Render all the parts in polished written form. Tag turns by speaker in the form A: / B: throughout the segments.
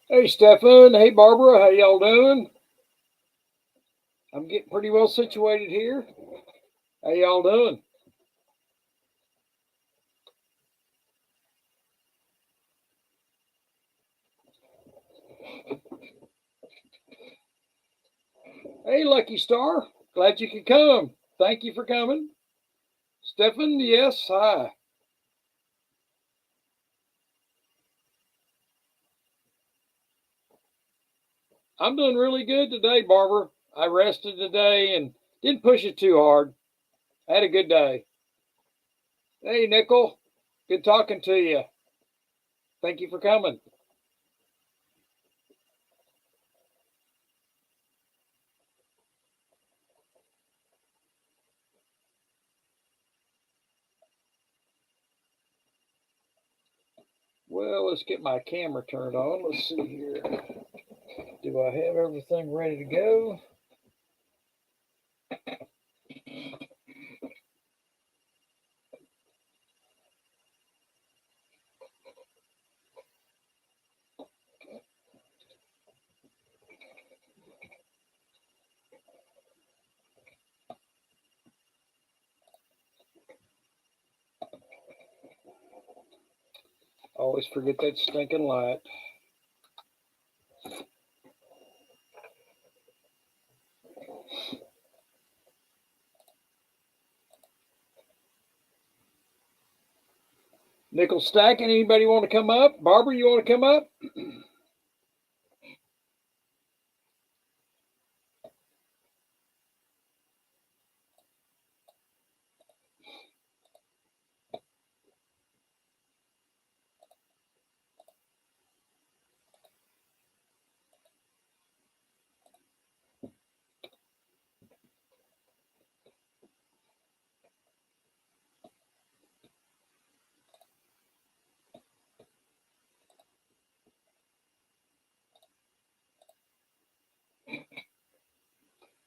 A: Hey, Stefan. Hey, Barbara. How y'all doing? I'm getting pretty well situated here. How y'all doing? Hey, Lucky Star. Glad you could come. Thank you for coming. Stefan, yes, hi. I'm doing really good today, Barbara. I rested today and didn't push it too hard. I had a good day. Hey, Nickel. Good talking to you. Thank you for coming. Well, let's get my camera turned on. Let's see here. Do I have everything ready to go? Always forget that stinking light. Nickel stacking. Anybody want to come up? Barbara, you want to come up?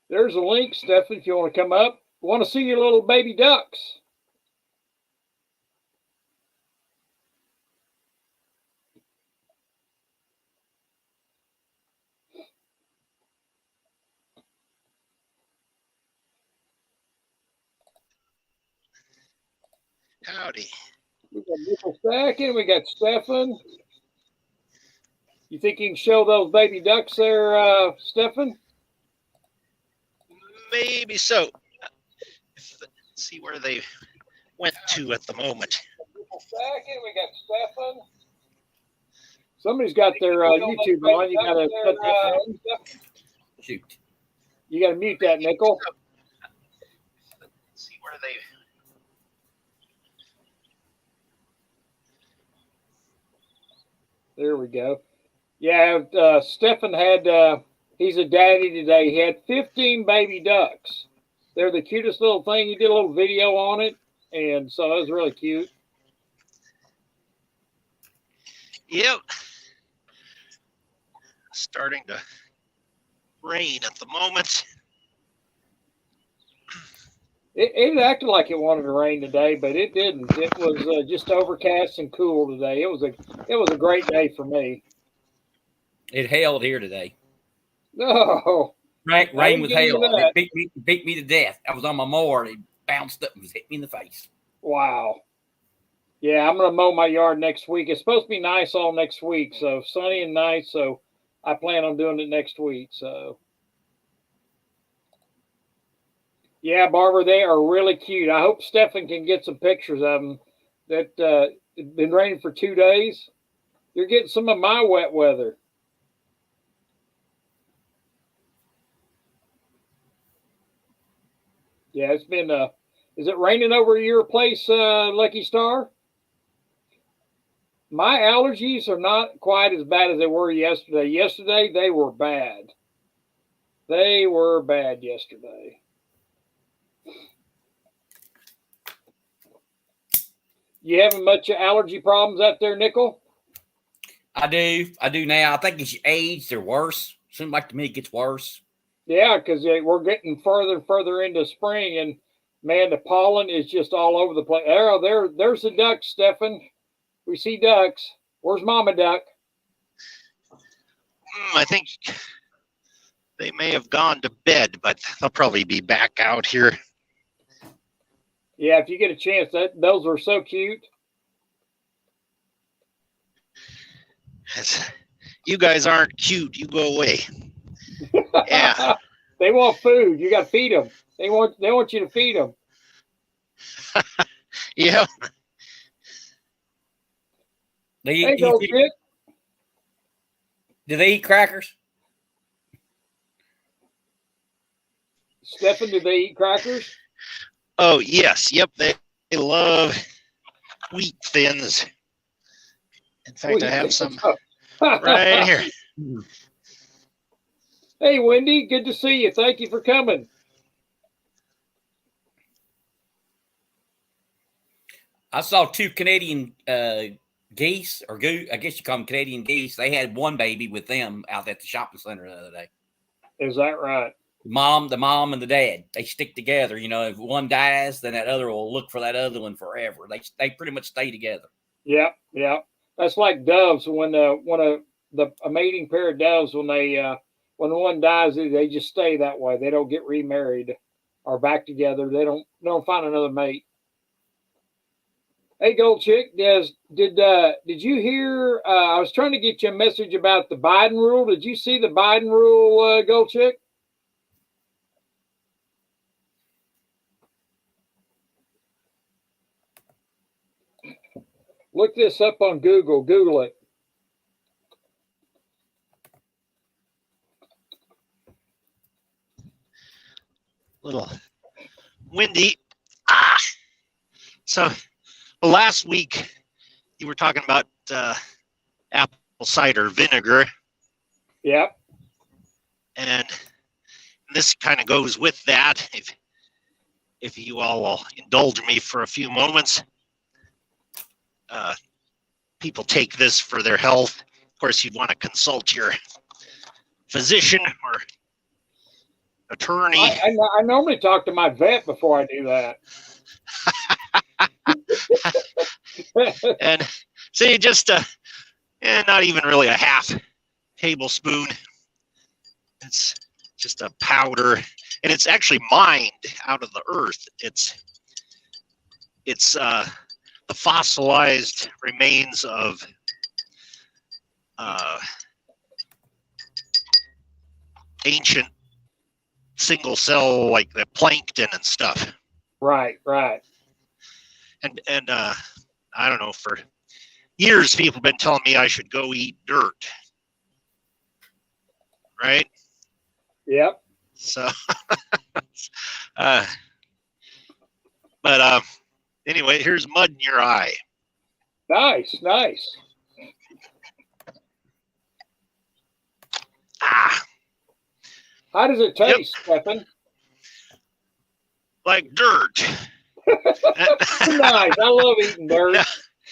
A: There's a link, Stefan, if you want to come up. Want to see your little baby ducks?
B: Howdy.
A: We got Nickel stacking. We got Stefan. You think you can show those baby ducks there, Stefan?
B: Maybe so. Let's see where they went to at the moment.
A: Nickel stacking. We got Stefan. Somebody's got their YouTube on. You got to put that on.
C: Shoot.
A: You got to mute that, Nickel.
B: Let's see where they.
A: There we go. Yeah, Stefan had, he's a daddy today. He had 15 baby ducks. They're the cutest little thing. He did a little video on it, and so it was really cute.
B: Yep. Starting to rain at the moment.
A: It acted like it wanted to rain today, but it didn't. It was just overcast and cool today. It was a great day for me.
C: It hailed here today.
A: No, I
C: Rain
A: didn't
C: with
A: get into
C: hail. And
A: that.
C: it beat me to death. I was on my mower and it bounced up and hit me in the face.
A: Wow. Yeah, I'm gonna mow my yard next week. It's supposed to be nice all next week, so sunny and nice. So I plan on doing it next week. So yeah, Barbara, they are really cute. I hope Stefan can get some pictures of them. That it's been raining for 2 days. You're getting some of my wet weather. Yeah, it's been. Is it raining over your place, Lucky Star? My allergies are not quite as bad as they were yesterday. Yesterday they were bad. They were bad yesterday. You having much allergy problems out there, Nickel?
C: I do. I do now. I think as you age, they're worse. Seems like to me it gets worse.
A: Yeah, because we're getting further and further into spring, and man, the pollen is just all over the place. There's the ducks, Stefan. We see ducks. Where's Mama Duck?
B: I think they may have gone to bed, but they'll probably be back out here.
A: Yeah, if you get a chance, those are so cute.
B: You guys aren't cute. You go away. Yeah.
A: They want food. You got to feed them. They want you to feed them.
B: Yeah.
A: Hey, go kid.
C: Do they eat crackers?
A: Stefan, do they eat crackers?
B: Oh, yes. Yep. They love wheat thins. In fact, I have some right here.
A: Hey, Wendy, good to see you. Thank you for coming.
C: I saw 2 Canadian geese, or I guess you call them Canadian geese. They had one baby with them out at the shopping center the other day.
A: Is that right?
C: The mom and the dad, they stick together. You know, if one dies, then that other will look for that other one forever. They pretty much stay together.
A: Yep, yep. That's like doves. When a mating pair of doves, when one dies, they just stay that way. They don't get remarried or back together. They don't find another mate. Hey, Gold Chick, did you hear? I was trying to get you a message about the Biden rule. Did you see the Biden rule, Gold Chick? Look this up on Google. Google it.
B: Little windy. So last week you were talking about apple cider vinegar.
A: Yep.
B: And this kind of goes with that. If you all will indulge me for a few moments. People take this for their health. Of course, you'd want to consult your physician or attorney.
A: I normally talk to my vet before I do that.
B: And so you just, not even really a half tablespoon. It's just a powder, and it's actually mined out of the earth. It's the fossilized remains of ancient single cell, like the plankton and stuff.
A: Right.
B: And I don't know, for years people have been telling me I should go eat dirt. Right?
A: Yep.
B: So but anyway, here's mud in your eye.
A: Nice. How does it taste, Stefan?
B: Like dirt.
A: Nice. I love eating dirt.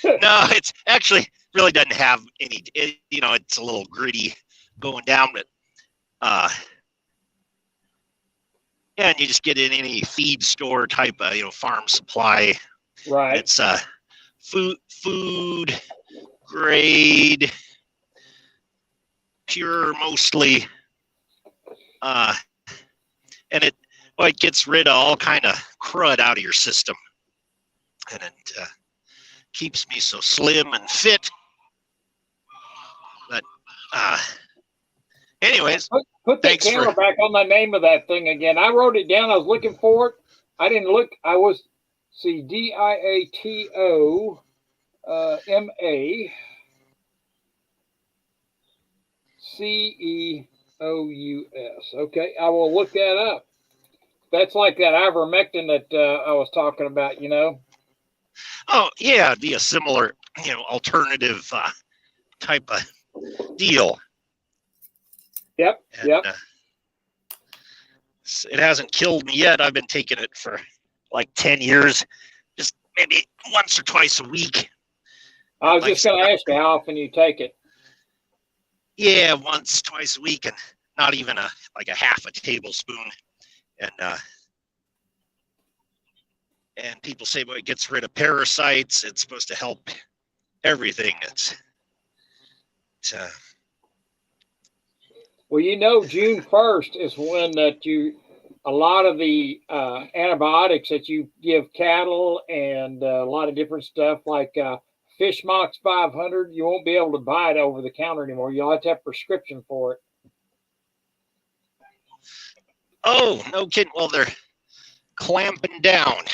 B: No, it's actually really doesn't have any. It's a little gritty going down, but and you just get it in any feed store type of farm supply.
A: Right.
B: It's food grade, pure mostly, and it gets rid of all kind of crud out of your system, and it keeps me so slim and fit. But anyways,
A: put that camera back on the name of that thing again. I wrote it down. I was looking for it. I didn't look. I was DIATO MACEOUS. Okay, I will look that up. That's like that ivermectin that I was talking about,
B: Oh, yeah, it'd be a similar, alternative type of deal.
A: Yep,
B: and,
A: yep.
B: It hasn't killed me yet. I've been taking it for like 10 years, just maybe once or twice a week.
A: I was just going to ask you how often you take it.
B: Yeah, once, twice a week, and not even a half a tablespoon. And people say, well, it gets rid of parasites. It's supposed to help everything.
A: Well, you know, June 1st is when that a lot of the antibiotics that you give cattle and a lot of different stuff like Fish Mox 500, you won't be able to buy it over the counter anymore. You'll have to have a prescription for it.
B: Oh, no kidding. Well, they're clamping down.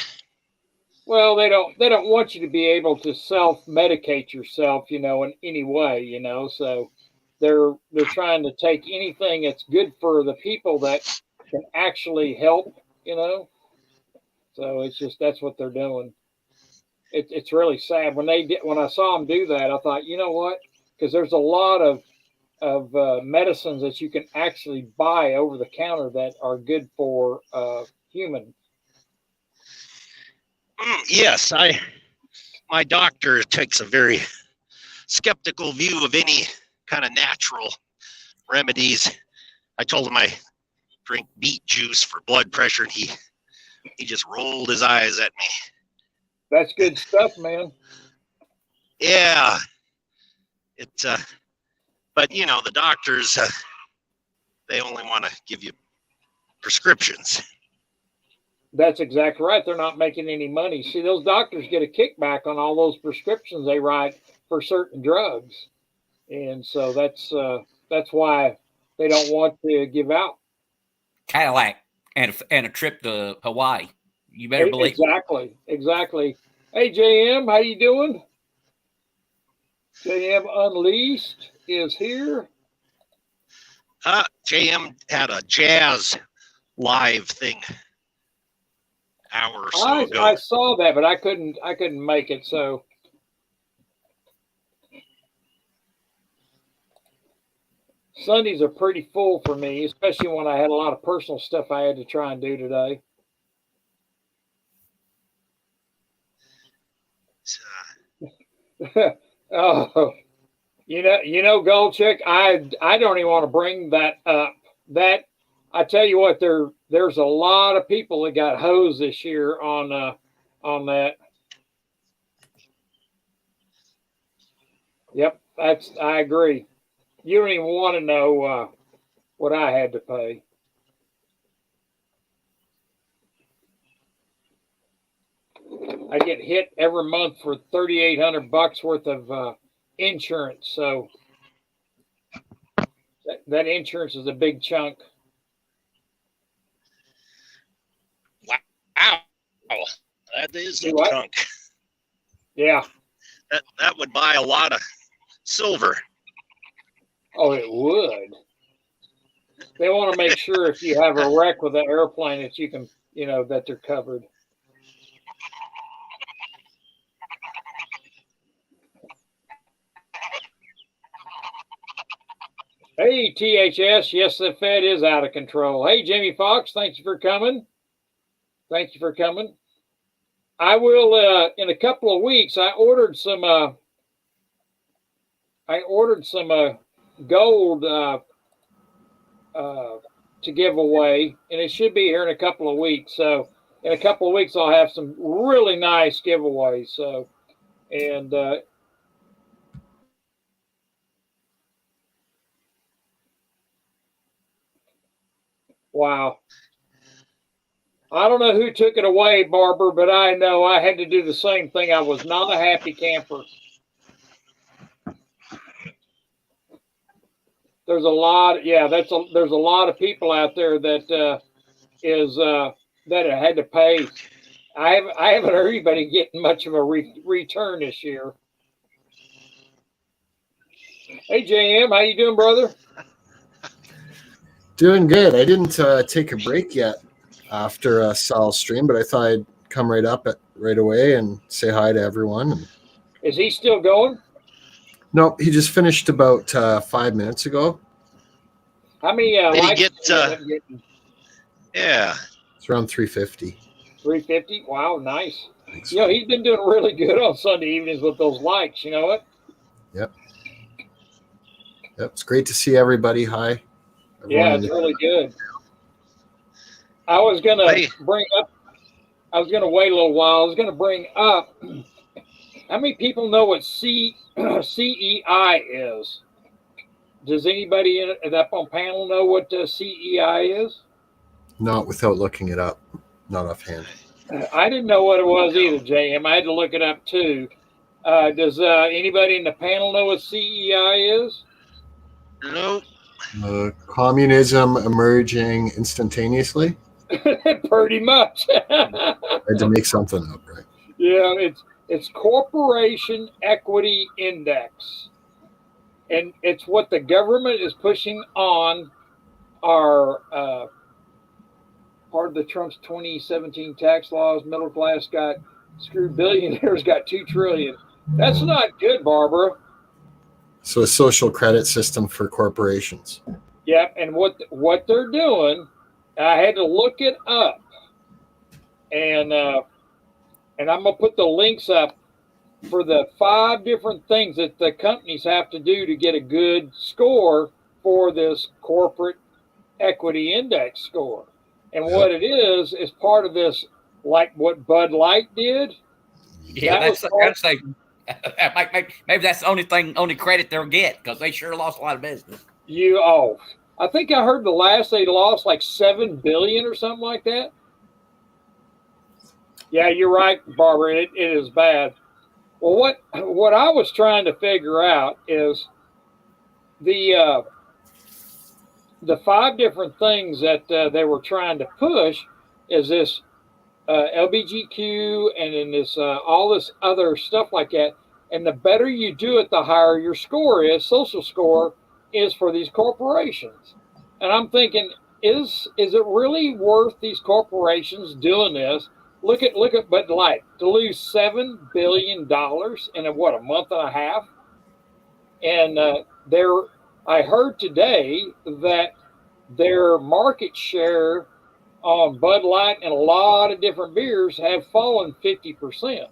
A: Well, they don't want you to be able to self-medicate yourself, in any way, so they're trying to take anything that's good for the people that can actually help, So it's just that's what they're doing. It's really sad when I saw them do that. I thought, you know what? Because there's a lot of medicines that you can actually buy over the counter that are good for humans.
B: Yes, my doctor takes a very skeptical view of any kind of natural remedies. I told him I drink beet juice for blood pressure, and he just rolled his eyes at me.
A: That's good stuff, man.
B: Yeah, but the doctors, they only want to give you prescriptions.
A: That's exactly right. They're not making any money. See, those doctors get a kickback on all those prescriptions they write for certain drugs, and so that's why they don't want to give out.
C: Cadillac and a trip to Hawaii. You better believe.
A: Exactly. Hey, JM, how you doing? JM Unleashed is here.
B: JM had a jazz live thing hour or so ago.
A: I saw that, but I couldn't make it. So Sundays are pretty full for me, especially when I had a lot of personal stuff I had to try and do today. Oh, Goldchick, I don't even want to bring that up. That I tell you what, there's a lot of people that got hosed this year on that. Yep, I agree. You don't even want to know what I had to pay. I get hit every month for $3,800 worth of insurance, so that insurance is a big chunk.
B: Wow, that is a chunk.
A: Yeah,
B: that would buy a lot of silver.
A: Oh, it would. They want to make sure if you have a wreck with an airplane that you can, that they're covered. Hey, THS. Yes, the Fed is out of control. Hey, Jamie Foxx. Thank you for coming. I will, in a couple of weeks, I ordered some gold to give away, and it should be here in a couple of weeks. So in a couple of weeks, I'll have some really nice giveaways. So, and wow. I don't know who took it away, Barber, but I know I had to do the same thing. I was not a happy camper. There's a lot. Yeah, there's a lot of people out there that that had to pay. I haven't heard anybody getting much of a return this year. Hey, JM, how you doing, brother?
D: Doing good. I didn't take a break yet after Sal's stream, but I thought I'd come right away and say hi to everyone.
A: Is he still going?
D: No, he just finished about 5 minutes ago.
A: How many likes
B: did he get? Yeah,
D: it's around 350.
A: 350. Wow, nice.
D: Thanks.
A: He's been doing really good on Sunday evenings with those likes. You know what?
D: Yep. It's great to see everybody. Hi.
A: Yeah, it's really good. I was gonna bring up. I was gonna wait a little while. I was gonna bring up. How many people know what CEI is? Does anybody up on panel know what CEI is?
D: Not without looking it up. Not offhand.
A: I didn't know what it was
B: No.
A: either, JM. I had to look it up too. Does anybody in the panel know what CEI is?
B: Nope.
D: Communism emerging instantaneously.
A: Pretty much.
D: I had to make something up, right?
A: Yeah, it's Corporation Equity Index, and it's what the government is pushing on our part of the Trump's 2017 tax laws. Middle class got screwed. Billionaires got $2 trillion. That's not good, Barbara.
D: So a social credit system for corporations.
A: Yep, and what they're doing, I had to look it up, and I'm gonna put the links up for the 5 different things that the companies have to do to get a good score for this corporate equity index score. And what it is part of this, like what Bud Light did.
C: Yeah, that's say. Maybe that's the only credit they'll get, because they sure lost a lot of business.
A: I think I heard the last they lost like $7 billion or something like that. Yeah, you're right, Barbara. It is bad. Well, what I was trying to figure out is the 5 different things that they were trying to push is this LBGQ and then this all this other stuff like that. And the better you do it, the higher your score is. Social score is for these corporations. And I'm thinking, is it really worth these corporations doing this? Look at Bud Light, to lose $7 billion in a month and a half. And I heard today that their market share on Bud Light and a lot of different beers have fallen 50%.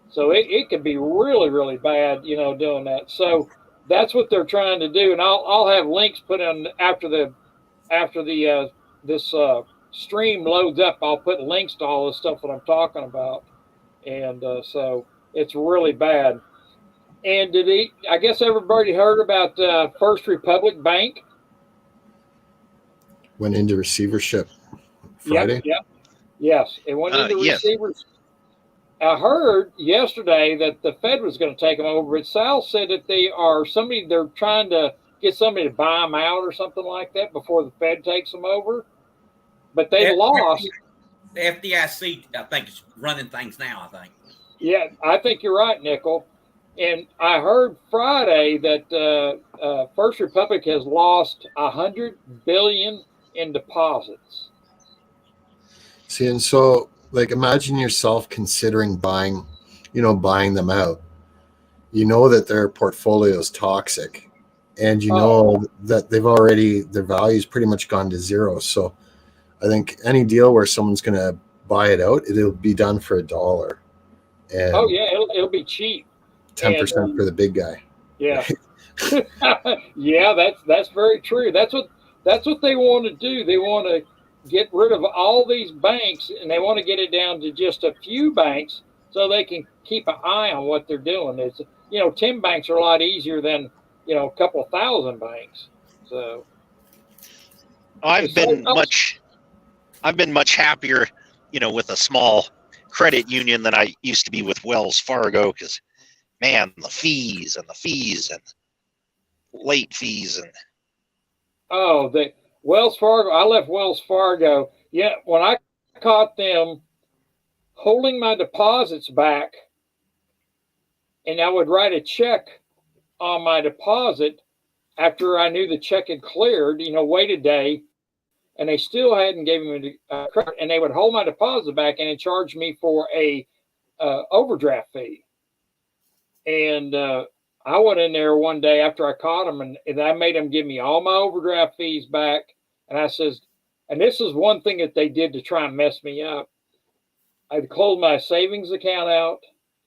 A: So it could be really, really bad, doing that. So that's what they're trying to do. And I'll have links put in after this stream loads up. I'll put links to all the stuff that I'm talking about. And so it's really bad. And I guess everybody heard about First Republic Bank.
D: Went into receivership Friday.
A: Yep. Yes, it went into
B: Yes.
A: receivers. I heard yesterday that the Fed was going to take them over, but Sal said that they're trying to get somebody to buy them out or something like that before the Fed takes them over. But they lost.
C: The FDIC, I think, is running things now, I think.
A: Yeah, I think you're right, Nickel. And I heard Friday that First Republic has lost $100 billion in deposits.
D: See, and so imagine yourself considering buying them out. You know that their portfolio is toxic, and you know that their value's pretty much gone to zero. So I think any deal where someone's going to buy it out, it'll be done for $1. And
A: it'll be cheap.
D: 10% for the big guy.
A: Yeah. Yeah, that's very true. That's what they want to do. They want to get rid of all these banks, and they want to get it down to just a few banks so they can keep an eye on what they're doing. It's 10 banks are a lot easier than a couple of thousand banks. So
B: I've been much happier, with a small credit union than I used to be with Wells Fargo, because man, the fees and late fees and
A: the Wells Fargo. I left Wells Fargo. Yeah, when I caught them holding my deposits back, and I would write a check on my deposit after I knew the check had cleared, wait a day, and they still hadn't given me credit, and they would hold my deposit back and charge me for a overdraft fee. And I went in there one day after I caught them, and I made them give me all my overdraft fees back. And I says, and this is one thing that they did to try and mess me up. I closed my savings account out,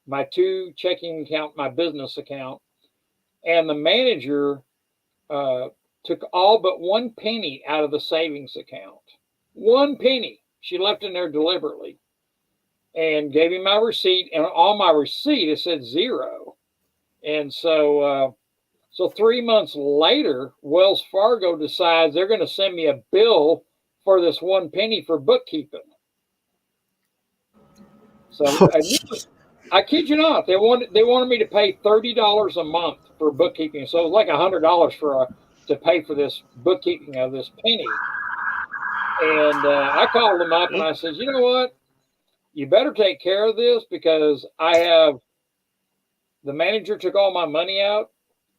A: my 2 checking account, my business account, and the manager took all but 1 penny out of the savings account. 1 penny. She left in there deliberately, and gave me my receipt. And on my receipt, it said 0. And so So 3 months later, Wells Fargo decides they're going to send me a bill for this 1 penny for bookkeeping. So I kid you not, they wanted me to pay $30 a month for bookkeeping. So it was like $100 to pay for this bookkeeping of this penny. And I called them up and I said, you know what? You better take care of this because the manager took all my money out.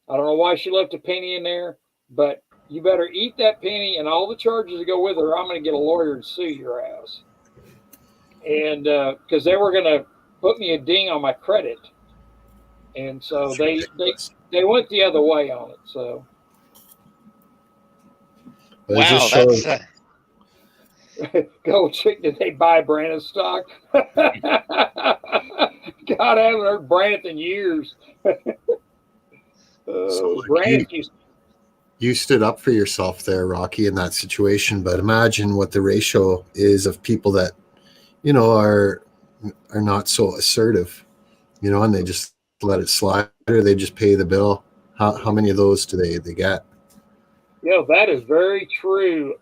A: I don't know why she left a penny in there, but you better eat that penny and all the charges that go with it, or I'm going to get a lawyer and sue your ass. And because they were going to put me a ding on my credit. And so they went the other way on it. So.
B: Wow,
D: shows,
B: that's
A: Gold Chick, did they buy Brandon stock? God, I haven't heard Brandon in years.
D: So
A: Brandon
D: you stood up for yourself there, Rocky, in that situation. But imagine what the ratio is of people that, you know, are not so assertive, you know, and they just let it slide, or they just pay the bill. How many of those do they get?
A: Yeah, that is very true,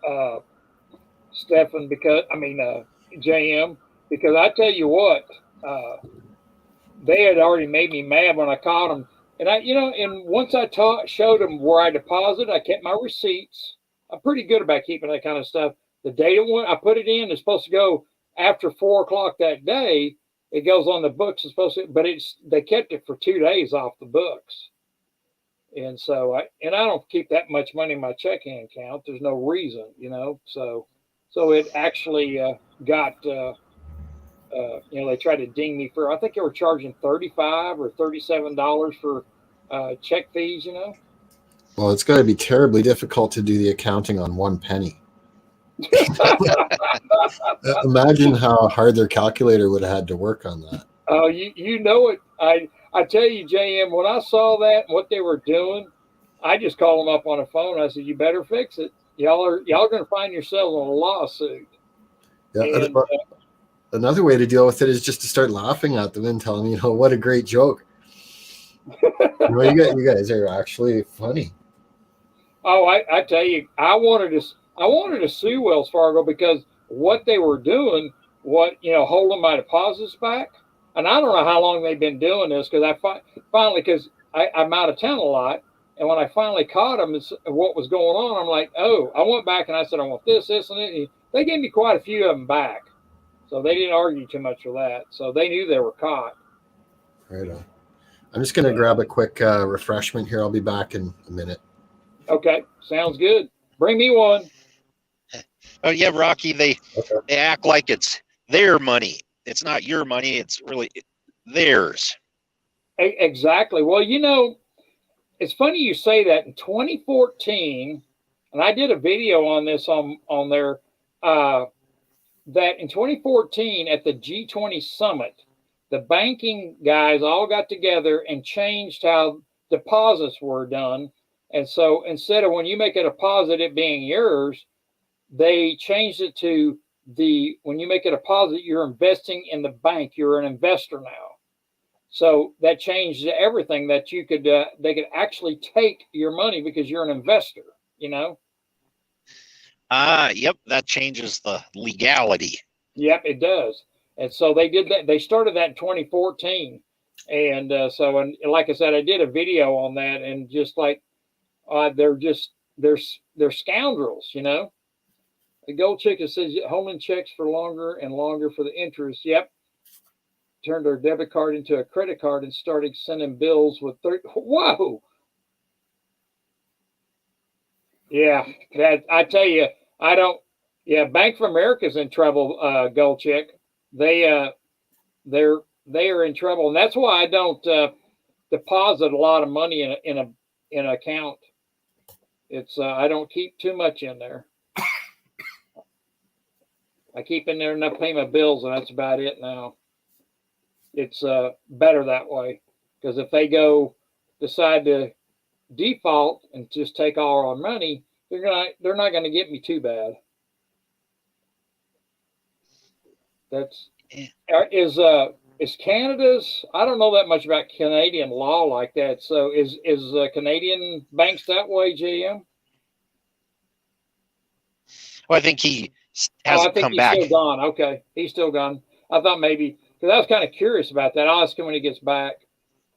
A: Stefan. JM. Because I tell you what, they had already made me mad when I caught them. And and once I showed them where I deposited, I kept my receipts. I'm pretty good about keeping that kind of stuff. The date I put it in is supposed to go after 4 o'clock that day. It goes on the books. It's supposed to, but they kept it for 2 days off the books. And so I don't keep that much money in my checking account. There's no reason, you know. So it actually got. They tried to ding me for, I think they were charging $35 or $37 for check fees, you know.
D: Well, it's got to be terribly difficult to do the accounting on 1 penny. Imagine how hard their calculator would have had to work on that.
A: Oh, you know it. I tell you, JM, when I saw that, what they were doing, I just called them up on the phone. I said, you better fix it. Y'all are going to find yourselves on a lawsuit.
D: Yeah.
A: And,
D: another way to deal with it is just to start laughing at them and tell them, you know, what a great joke. You guys are actually funny.
A: Oh, I tell you, I wanted to sue Wells Fargo because what they were doing, holding my deposits back. And I don't know how long they've been doing this because I'm out of town a lot. And when I finally caught them and what was going on, I'm like, oh, I went back and I said, I want this, and it. They gave me quite a few of them back. So they didn't argue too much with that. So they knew they were caught.
D: Right on. I'm just going to grab a quick refreshment here. I'll be back in a minute.
A: Okay. Sounds good. Bring me one.
B: Oh yeah, Rocky. They act like it's their money. It's not your money. It's really theirs.
A: Exactly. Well, you know, it's funny you say that. In 2014, and I did a video on this on there, that in 2014 at the G20 summit, the banking guys all got together and changed how deposits were done. And so instead of when you make a deposit, it being yours, they changed it to when you make a deposit, you're investing in the bank. You're an investor now. So that changed everything that they could actually take your money because you're an investor, you know?
B: Yep. That changes the legality.
A: Yep, it does. And so they did that. They started that in 2014. And and like I said, I did a video on that, and just like, they're scoundrels, you know? The Gold Chick says holding checks for longer and longer for the interest. Yep. Turned their debit card into a credit card and started sending bills with whoa. Yeah, that I tell you, Bank of America's in trouble, Gold Chick. They are in trouble, and that's why I don't deposit a lot of money in an account. It's I don't keep too much in there. I keep in there enough to pay my bills, and that's about it now. It's better that way, because if they decide to default and just take all our money, they're not going to get me too bad. That's is is Canada's? I don't know that much about Canadian law like that. So is Canadian banks that way, JM?
B: Well, I think he
A: I
B: hasn't
A: think
B: come
A: he's
B: back.
A: still gone. Okay, he's still gone. I thought maybe because I was kind of curious about that. I'll ask him when he gets back.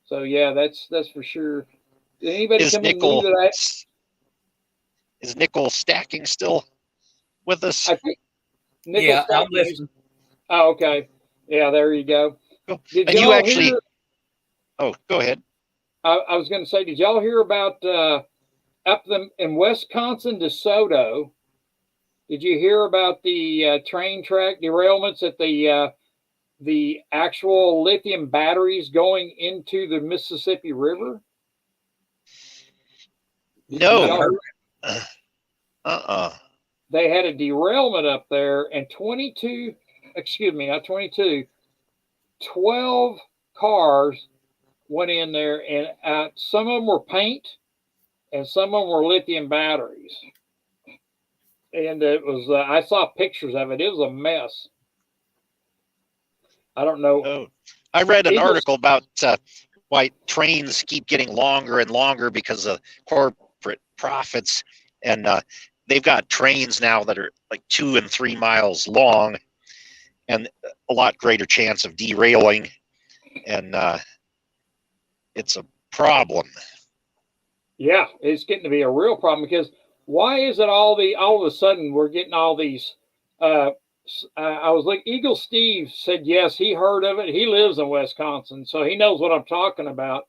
A: So yeah, that's for sure. Did anybody
B: Is
A: come in new
B: Nickel
A: to that?
B: is Nickel Stacking still with us?
A: I think Nickel
C: Yeah, I'm
A: Stacking.
C: listening.
A: Oh, okay. Yeah, there you go.
B: Oh,
A: Did
B: and you
A: y'all
B: actually.
A: hear?
B: Oh, go ahead.
A: I was going to say, did y'all hear about up in Wisconsin, DeSoto? Did you hear about the train track derailments at the actual lithium batteries going into the Mississippi River? Did
B: No.
A: y'all hear? They had a derailment up there, and 12 cars went in there, and some of them were paint, and some of them were lithium batteries. And it was, I saw pictures of it. It was a mess. I don't know.
B: Oh, I read an article about why trains keep getting longer and longer because of corporate profits, and they've got trains now that are like 2 and 3 miles long, and a lot greater chance of derailing, and it's a problem.
A: Yeah, it's getting to be a real problem because why is it all of a sudden we're getting all these? I was like, Eagle Steve said yes, he heard of it. He lives in Wisconsin, so he knows what I'm talking about.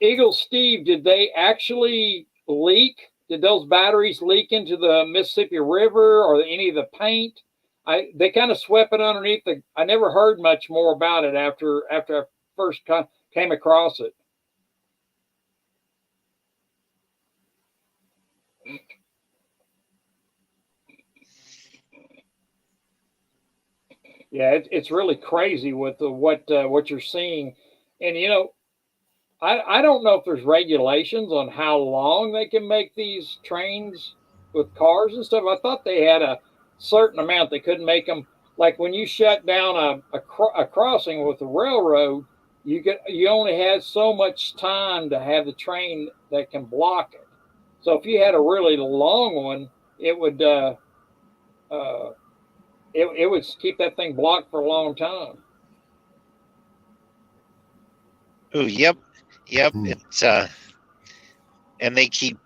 A: Eagle Steve, did they actually leak? Did those batteries leak into the Mississippi River or any of the paint? They kind of swept it underneath the. I never heard much more about it after I first came across it. Yeah, it's really crazy with what you're seeing, and I don't know if there's regulations on how long they can make these trains with cars and stuff. I thought they had a certain amount. They couldn't make them like when you shut down a crossing with the railroad. You only had so much time to have the train that can block it. So if you had a really long one, it would it would keep that thing blocked for a long time.
B: Oh, yep. It's and they keep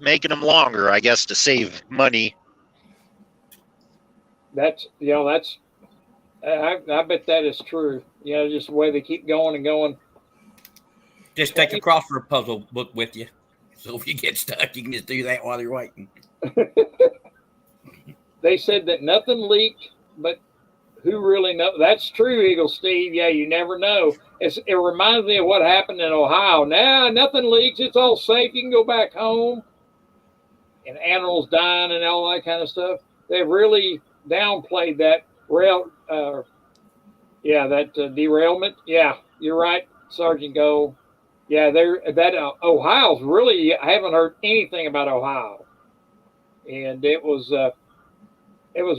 B: making them longer, I guess, to save money.
A: That's I bet that is true. Just the way they keep going and going.
C: Just take a crossword puzzle book with you. So if you get stuck, you can just do that while you're waiting.
A: They said that nothing leaked, but who really knows? That's true, Eagle Steve. Yeah, you never know. It reminds me of what happened in Ohio. Now, nothing leaks. It's all safe. You can go back home. And animals dying and all that kind of stuff. They've really downplayed that derailment. Yeah, you're right, Sergeant Gold. Yeah, Ohio's really. I haven't heard anything about Ohio, and it was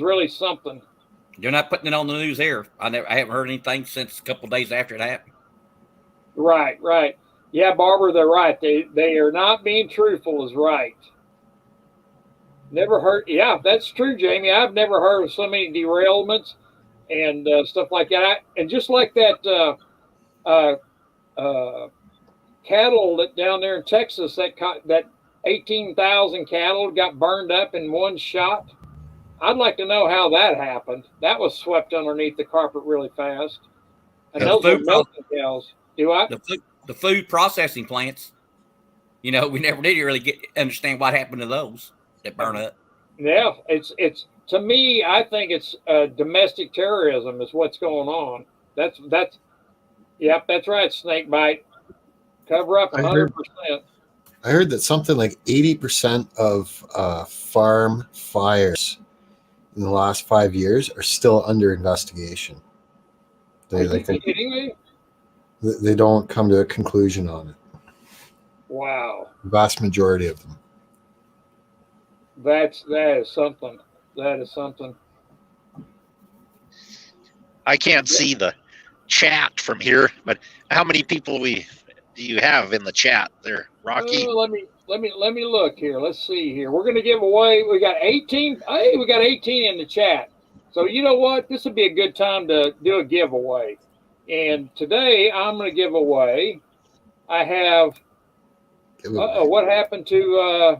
A: really something.
C: They're not putting it on the news here. I haven't heard anything since a couple of days after it happened.
A: Right. Yeah, Barbara, they're right. They are not being truthful. Is right. Never heard. Yeah, that's true, Jamie. I've never heard of so many derailments and stuff like that. And just like that cattle that down there in Texas, that 18,000 cattle got burned up in one shot. I'd like to know how that happened. That was swept underneath the carpet really fast. And those are milking cows. Do I?
C: The food processing plants. We never did really understand what happened to those that burn up.
A: Yeah, it's to me. I think it's domestic terrorism is what's going on. That's right. Snake bite. Cover up 100%.
D: I heard that something like 80% of farm fires in the last 5 years are still under investigation.
A: Are you kidding me?
D: They don't come to a conclusion on it.
A: Wow.
D: The vast majority of them.
A: That is something. That is something.
B: I can't see the chat from here, but how many people do you have in the chat there, Rocky?
A: Let me look here. Let's see here. We're gonna give away. We got 18. Hey, we got 18 in the chat. So you know what? This would be a good time to do a giveaway. And today I'm gonna give away. I have. What happened to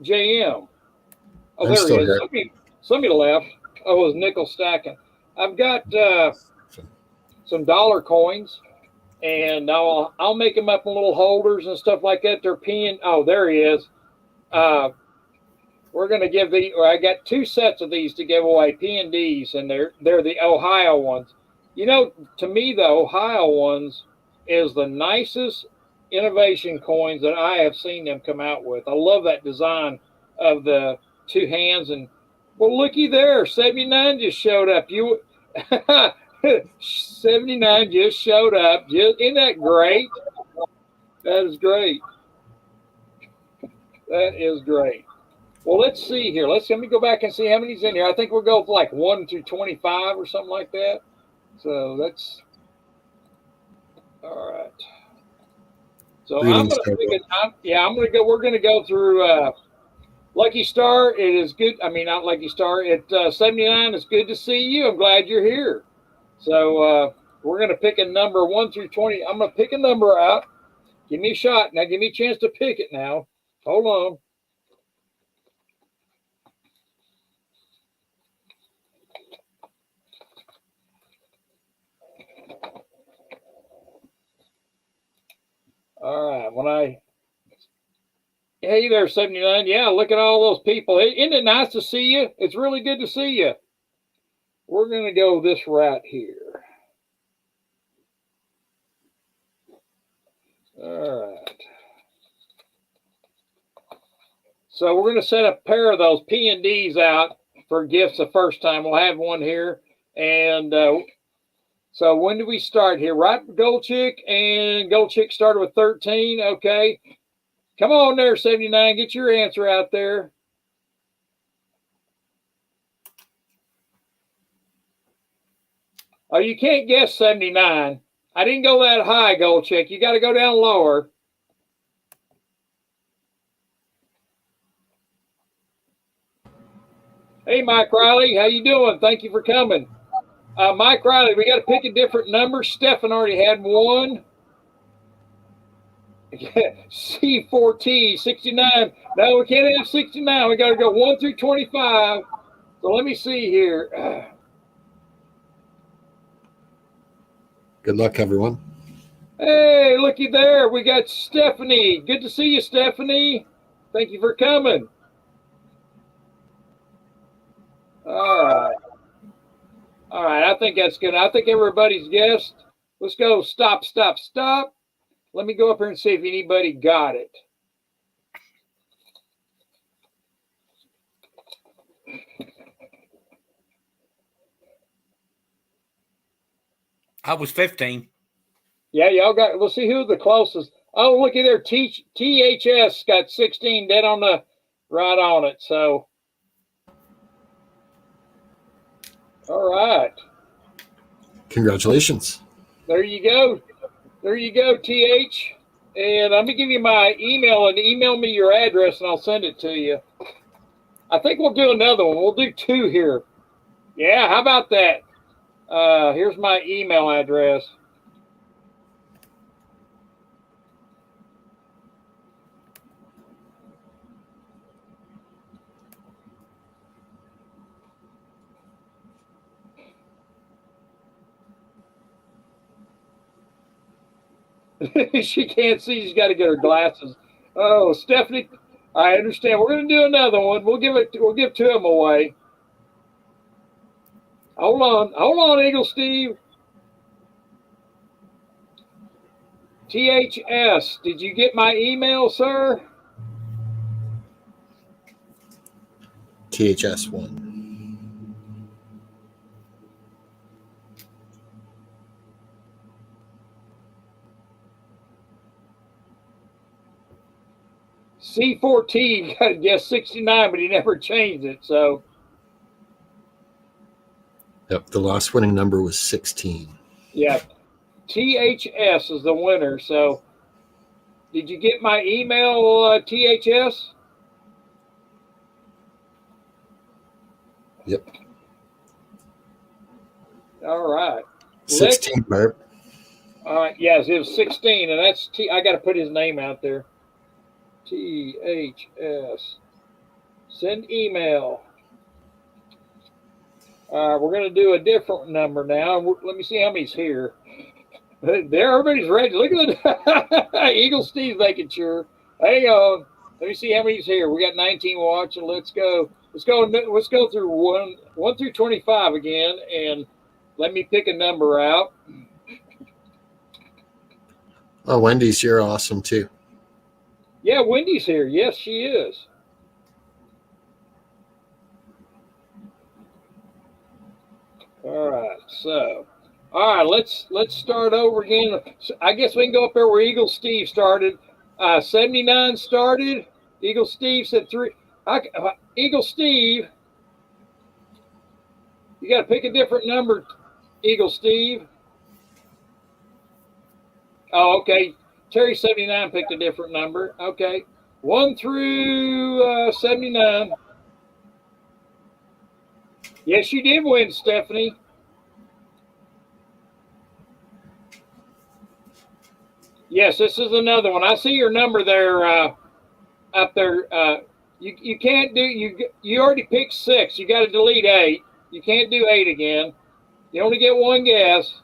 A: JM? Oh,
D: I'm
A: there
D: still
A: he is.
D: here.
A: Somebody left. Oh, it was nickel stacking. I've got some dollar coins, and I'll make them up in little holders and stuff like that. They're peeing. Oh, there he is. We're gonna give I got 2 sets of these to give away, P&Ds, and they're the Ohio ones. You know, to me the Ohio ones is the nicest innovation coins that I have seen them come out with. I love that design of the 2 hands. And well, looky there, 79 just showed up. 79 just showed up. Isn't that great? That is great. That is great. Well, let's see here. Let me go back and see how many's in here. I think we'll go for like 1 through 25 or something like that. So that's all right. So I'm gonna go. We're gonna go through Lucky Star. It is good. I mean, not Lucky Star. 79. It's good to see you. I'm glad you're here. So we're gonna pick a number 1 through 20. I'm gonna pick a number out. Give me a shot. Now give me a chance to pick it now. Hold on. All right. Hey there, 79. Yeah, look at all those people. Isn't it nice to see you? It's really good to see you. We're going to go this route here. All right. So we're going to set a pair of those P&Ds out for gifts the first time. We'll have one here. And so when do we start here? Right, Gold Chick, and Gold Chick started with 13. Okay. Come on there, 79. Get your answer out there. Oh, you can't guess 79. I didn't go that high, Gold Chick. You got to go down lower. Hey, Mike Riley. How you doing? Thank you for coming. Mike Riley, we got to pick a different number. Stefan already had one. C4T, 69. No, we can't have 69. We got to go 1 through 25. So let me see here.
D: Good luck, everyone.
A: Hey, looky there. We got Stephanie. Good to see you, Stephanie. Thank you for coming. All right. All right, I think that's good. I think everybody's guessed. Let's go stop. Let me go up here and see if anybody got it.
C: I was 15.
A: Yeah, y'all got. We'll see who's the closest. Oh, looky there. THS got 16 dead on the right on it. So, all right.
D: Congratulations.
A: There you go. There you go, TH. And let me give you my email and email me your address and I'll send it to you. I think we'll do another one. We'll do 2 here. Yeah, how about that? Here's my email address. She can't see. She's got to get her glasses. Oh, Stephanie, I understand. We're going to do another one. We'll give 2 of them away. Hold on, Eagle Steve. THS, did you get my email, sir?
D: THS1.
A: C14 got to guess 69, but he never changed it. So,
D: Yep, the last winning number was 16.
A: yeah. THS is the winner. So, did you get my email, THS?
D: Yep.
A: All right.
D: 16, Barb.
A: All right. Yes, it was 16, and that's T. I got to put his name out there. THS. Send email. All right, we're going to do a different number now. Let me see how many's here. There, everybody's ready. Look at the Eagle Steve's making sure. Hang on. Let me see how many's here. We got 19 watching. Let's go. Let's go through 1 through 25 again, and let me pick a number out.
D: Oh, Wendy's, you're awesome too.
A: Yeah, Wendy's here. Yes, she is. All right, so, all right, let's start over again. So I guess we can go up there where Eagle Steve started. 79 started. Eagle Steve said 3. Eagle Steve, you got to pick a different number. Eagle Steve. Oh, okay. Terry 79 picked a different number. Okay, 1 through 79. Yes, you did win, Stephanie. Yes, this is another one. I see your number there, up there. You can't do you already picked 6. You got to delete 8. You can't do 8 again. You only get one guess.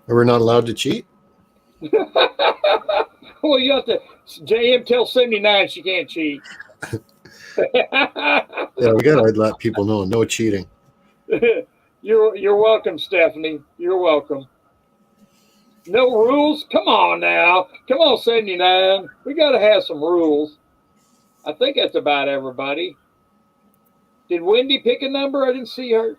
D: We're not allowed to cheat?
A: Well, you have to. JM tells 79 she can't cheat.
D: Yeah, we got to let people know. No cheating.
A: You're welcome, Stephanie. You're welcome. No rules? Come on now. Come on, 79. We got to have some rules. I think that's about everybody. Did Wendy pick a number? I didn't see her.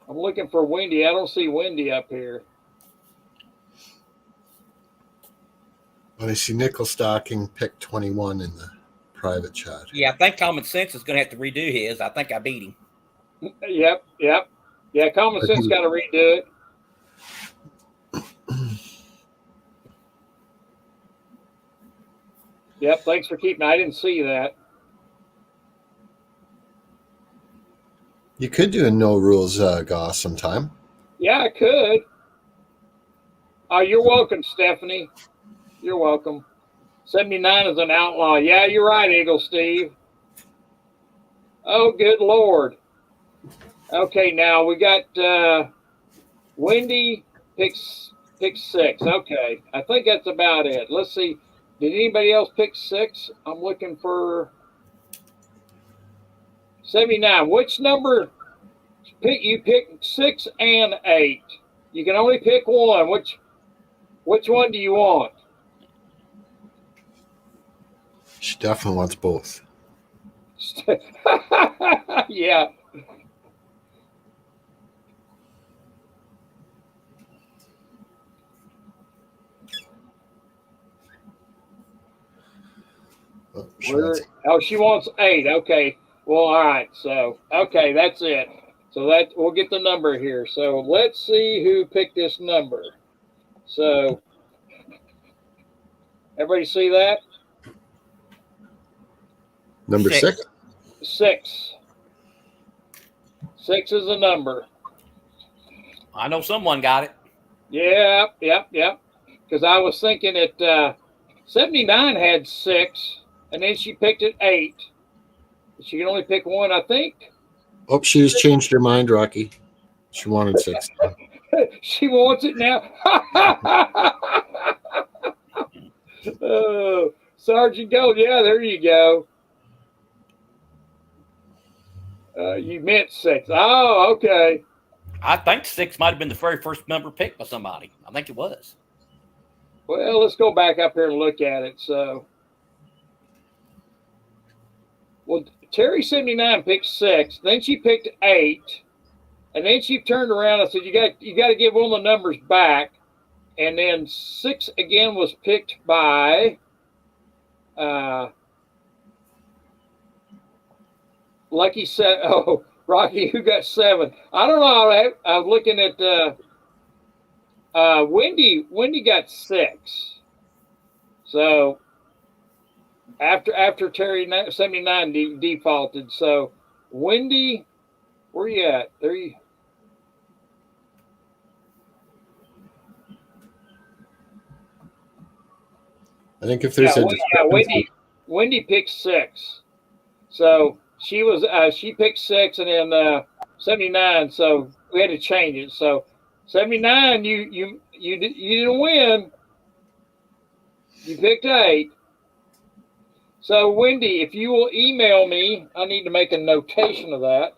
A: I'm looking for Wendy. I don't see Wendy up here.
D: I see Nickel Stocking picked 21 in the private chat.
C: Yeah, I think Common Sense is going to have to redo his. I think I beat him.
A: Yep. Yeah, Common Sense got to redo it. Yep, thanks for keeping. I didn't see that.
D: You could do a no rules Goss sometime.
A: Yeah, I could. Oh, you're welcome, Stephanie. You're welcome. 79 is an outlaw. Yeah, you're right, Eagle Steve. Oh, good Lord. Okay, now we got Wendy picks 6. Okay, I think that's about it. Let's see. Did anybody else pick 6? I'm looking for 79. Which number? You picked 6 and 8. You can only pick one. Which one do you want?
D: She definitely wants both.
A: Yeah. She wants 8. Okay. Well, all right. So, okay, that's it. So we'll get the number here. So let's see who picked this number. So, everybody see that?
D: Number 6?
A: 6. 6 is the number.
C: I know someone got it.
A: Yep. Because I was thinking that 79 had 6, and then she picked it 8. She can only pick one, I think.
D: Oh, she's changed her mind, Rocky. She wanted 6.
A: She wants it now. Oh, Sergeant Gold. Yeah, there you go. You meant 6. Oh, okay.
C: I think 6 might have been the very first number picked by somebody. I think it was.
A: Well, let's go back up here and look at it. So, well, Terry 79 picked 6. Then she picked 8, and then she turned around and said, "You got to give one of the numbers back." And then 6 again was picked by Lucky said, oh, Rocky, who got 7? I don't know. I was looking at Wendy. Wendy got 6. So after Terry 79 defaulted. So Wendy, where you at? There you.
D: I think if there's
A: Wendy picked 6. So she picked 6, and then 79. So we had to change it. So 79, you didn't win. You picked 8. So Wendy, if you will email me, I need to make a notation of that.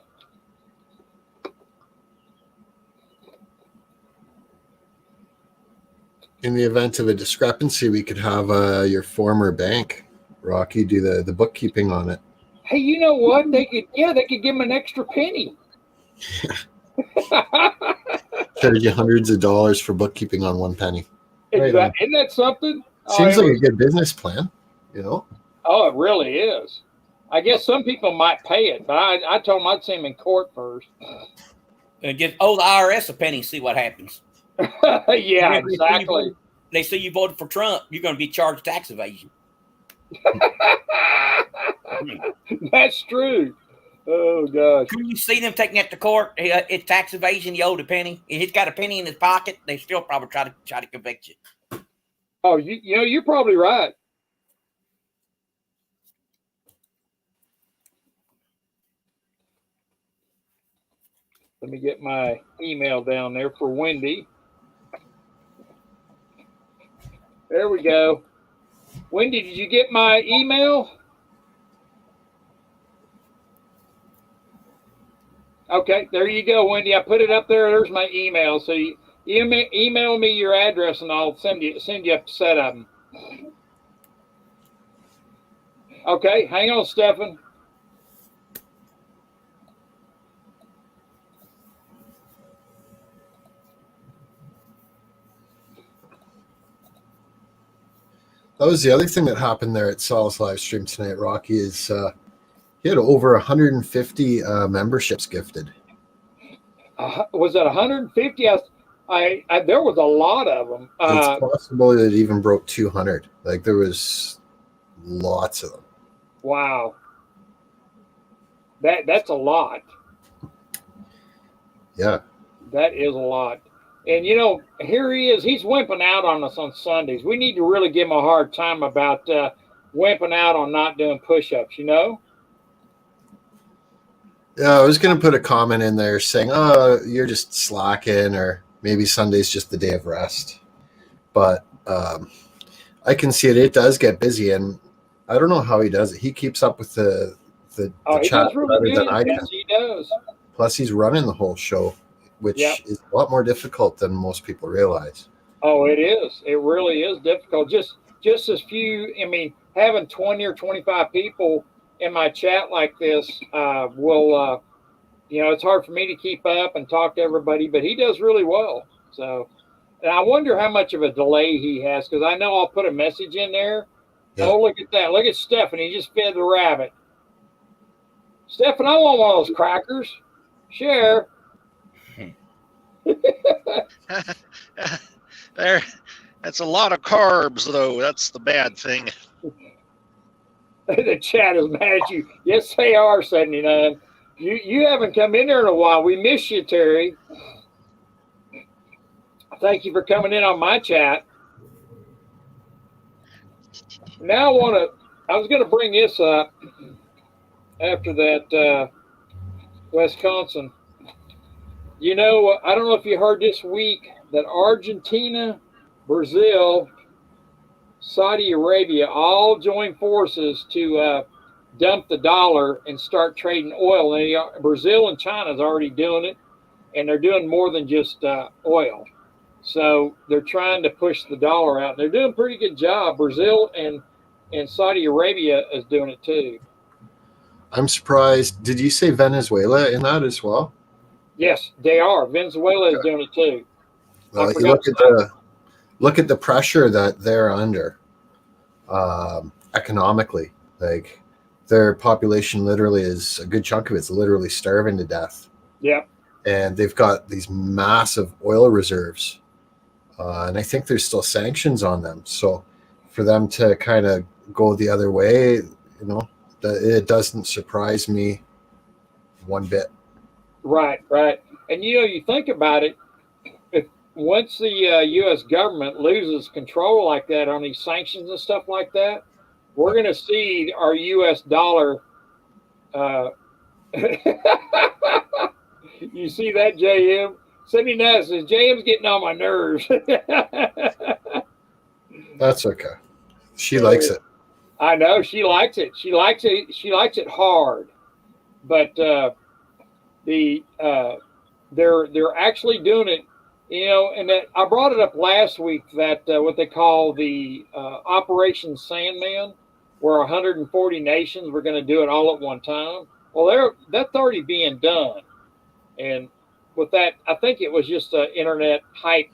D: In the event of a discrepancy, we could have your former bank, Rocky, do the bookkeeping on it.
A: Hey, you know what? They could give him an extra penny.
D: Charge you hundreds of dollars for bookkeeping on 1 penny.
A: Exactly. Right. Isn't that something?
D: Seems like a good business plan, you know?
A: Oh, it really is. I guess some people might pay it, but I told them I'd see him in court first.
C: And give the IRS a penny, see what happens.
A: Yeah, exactly.
C: They say you voted for Trump, you're going to be charged tax evasion.
A: That's true. Oh gosh!
C: Can you see them taking that to court? It's tax evasion. You owed a penny. If he's got a penny in his pocket, they still probably try to convict you.
A: Oh, you know, you're probably right. Let me get my email down there for Wendy. There we go. Wendy, did you get my email? Okay, there you go, Wendy. I put it up there. There's my email. So you email me your address, and I'll send you a set of them. Okay, hang on, Stefan.
D: That was the other thing that happened there at Sal's live stream tonight, Rocky, is he had over 150 memberships gifted.
A: Was it 150? There was a lot of them.
D: It's possible that it even broke 200. Like, there was lots of them.
A: Wow. That's a lot.
D: Yeah.
A: That is a lot. And, you know, here he is. He's wimping out on us on Sundays. We need to really give him a hard time about wimping out on not doing push-ups, you know?
D: Yeah, I was going to put a comment in there saying, oh, you're just slacking, or maybe Sunday's just the day of rest. But I can see it. It does get busy, and I don't know how he does it. He keeps up with the chat better than I can.
A: Yes, he does.
D: Plus, he's running the whole show, which is a lot more difficult than most people realize.
A: Oh, it is. It really is difficult. Just as few, I mean, having 20 or 25 people in my chat like this will, you know, it's hard for me to keep up and talk to everybody, but he does really well. So, and I wonder how much of a delay he has, because I know I'll put a message in there. Yeah. Oh, look at that. Look at Stephanie. He just fed the rabbit. Stephanie, I want one of those crackers. Share.
B: That's a lot of carbs, though. That's the bad thing.
A: The chat is mad at you. Yes, they are, 79. You haven't come in there in a while. We miss you, Terry. Thank you for coming in on my chat. Now I was going to bring this up after that Wisconsin. You know, I don't know if you heard this week that Argentina, Brazil, Saudi Arabia all joined forces to dump the dollar and start trading oil. And Brazil and China is already doing it, and they're doing more than just oil. So they're trying to push the dollar out. They're doing a pretty good job. Brazil and Saudi Arabia is doing it too.
D: I'm surprised. Did you say Venezuela in that as well?
A: Yes, they are. Venezuela is doing it too.
D: Well, you look at the pressure that they're under economically. Like, their population literally is a good chunk of it's literally starving to death.
A: Yep.
D: And they've got these massive oil reserves. And I think there's still sanctions on them. So for them to kind of go the other way, it doesn't surprise me one bit.
A: Right. And you think about it, if once the U.S. government loses control like that on these sanctions and stuff like that, we're going to see our U.S. dollar. You see that, JM? Cindy Ness says, JM's getting on my nerves.
D: That's okay. She likes it.
A: I know she likes it. She likes it hard. But they're actually doing it, and that I brought it up last week that what they call the Operation Sandman, where 140 nations were going to do it all at one time. Well, that's already being done. And with that, I think it was just internet hype,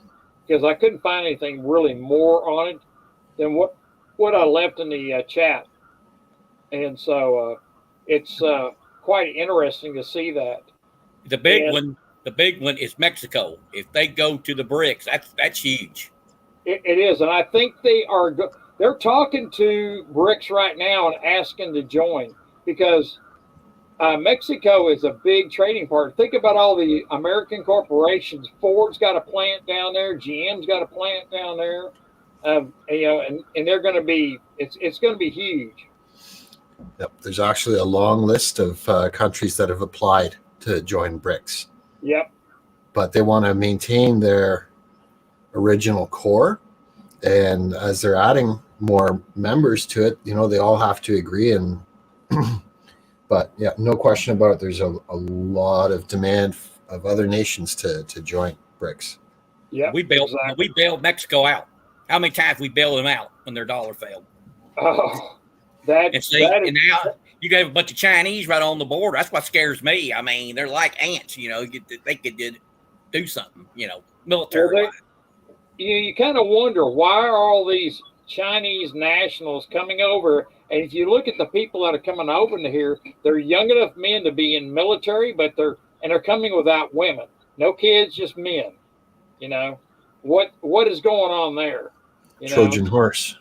A: because I couldn't find anything really more on it than what I left in the chat. And so it's quite interesting to see that.
C: The big one is Mexico. If they go to the BRICS, that's huge.
A: It is, and I think they're talking to BRICS right now and asking to join, because Mexico is a big trading partner. Think about all the American corporations. Ford's got a plant down there. GM's got a plant down there. And they're going to be. It's going to be huge.
D: Yep. There's actually a long list of countries that have applied to join BRICS.
A: Yep.
D: But they want to maintain their original core, and as they're adding more members to it, they all have to agree. And but yeah, no question about it. There's a lot of demand of other nations to join BRICS.
A: Yeah,
C: we bailed Mexico out. How many times we bailed them out when their dollar failed?
A: Oh,
C: and now you got a bunch of Chinese right on the border. That's what scares me. I mean, they're like ants. They could do something. Military.
A: Well, you kind of wonder, why are all these Chinese nationals coming over? And if you look at the people that are coming over to here, they're young enough men to be in military, but they're coming without women. No kids, just men. What is going on there?
D: Trojan horse.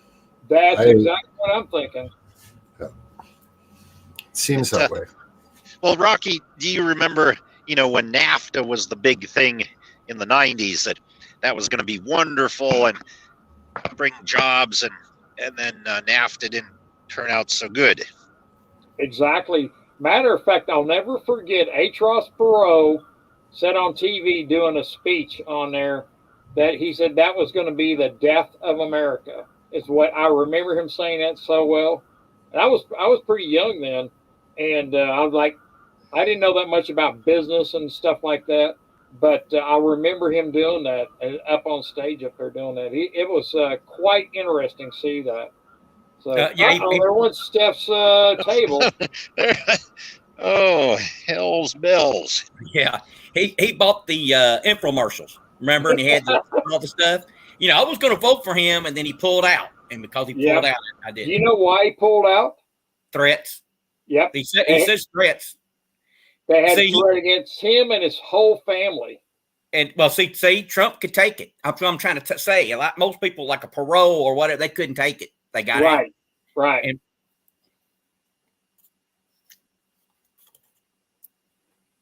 A: That's exactly what I'm thinking.
D: Yeah. Seems that way.
B: Well, Rocky, do you remember, when NAFTA was the big thing in the 90s, that was going to be wonderful and bring jobs, and then NAFTA didn't turn out so good.
A: Exactly. Matter of fact, I'll never forget H. Ross Perot said on TV doing a speech on there that he said that was going to be the death of America. Is what I remember him saying that so well. And I was pretty young then, and I was like, I didn't know that much about business and stuff like that. But I remember him doing that up on stage up there doing that. It was quite interesting to see that. So there went Steph's table.
B: Oh, hell's bells!
C: Yeah, he bought the infomercials. Remember, and he had all the stuff. I was going to vote for him, and then he pulled out. And because he pulled out, I did.
A: You know why he pulled out?
C: Threats.
A: Yep.
C: He says threats.
A: They had a threat against him and his whole family.
C: And see, Trump could take it. I'm trying to say, like most people, like a Perot or whatever, they couldn't take it. They got it.
A: Right.
C: And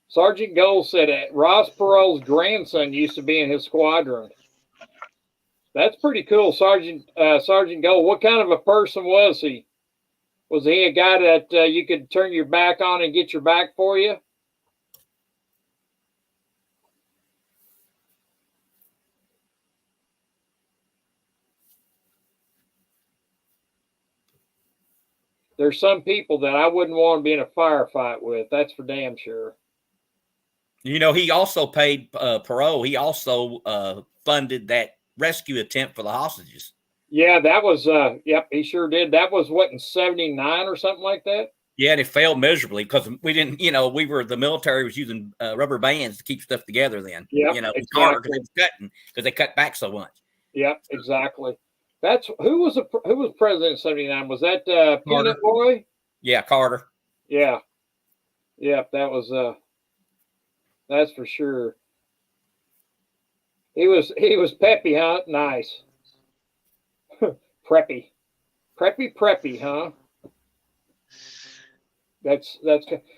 A: Sergeant Gold said that Ross Perot's grandson used to be in his squadron. That's pretty cool, Sergeant Gold. What kind of a person was he? Was he a guy that you could turn your back on and get your back for you? There's some people that I wouldn't want to be in a firefight with. That's for damn sure.
C: He also paid Perot. He also funded that rescue attempt for the hostages.
A: Yeah, that was, he sure did. That was what, in 79 or something like that?
C: Yeah, and it failed miserably because we didn't, the military was using rubber bands to keep stuff together then.
A: Yeah,
C: exactly. Because they cut back so much.
A: Yep, exactly. Who was president in 79? Was that Peanut Boy?
C: Yeah, Carter.
A: Yeah. Yep, that was that's for sure. He was peppy, huh? Nice. Preppy. Preppy, huh? That's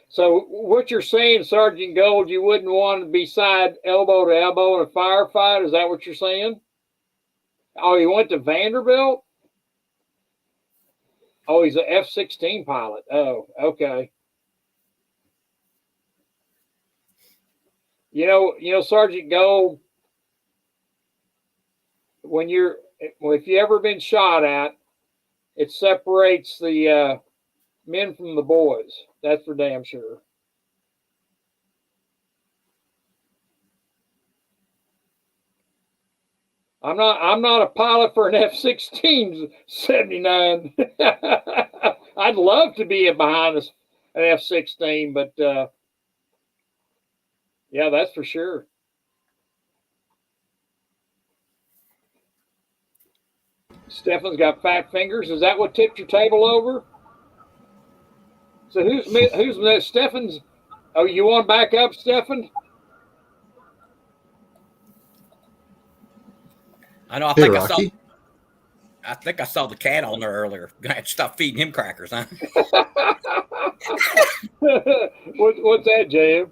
A: so what you're saying, Sergeant Gold, you wouldn't want to be side elbow to elbow in a firefight, is that what you're saying? Oh, he went to Vanderbilt? Oh, he's an F-16 pilot. Oh, okay. Sergeant Gold, if you ever been shot at, it separates the men from the boys. That's for damn sure. I'm not a pilot for an F-16 79. I'd love to be behind an F-16, but yeah, that's for sure. Stefan's got fat fingers. Is that what tipped your table over? So who's Stefan's? Oh, you want to back up, Stefan?
C: I know.
D: Hey, Rocky.
C: I think I saw the cat on there earlier. Gonna have to stop feeding him crackers, huh?
A: What's that, JM?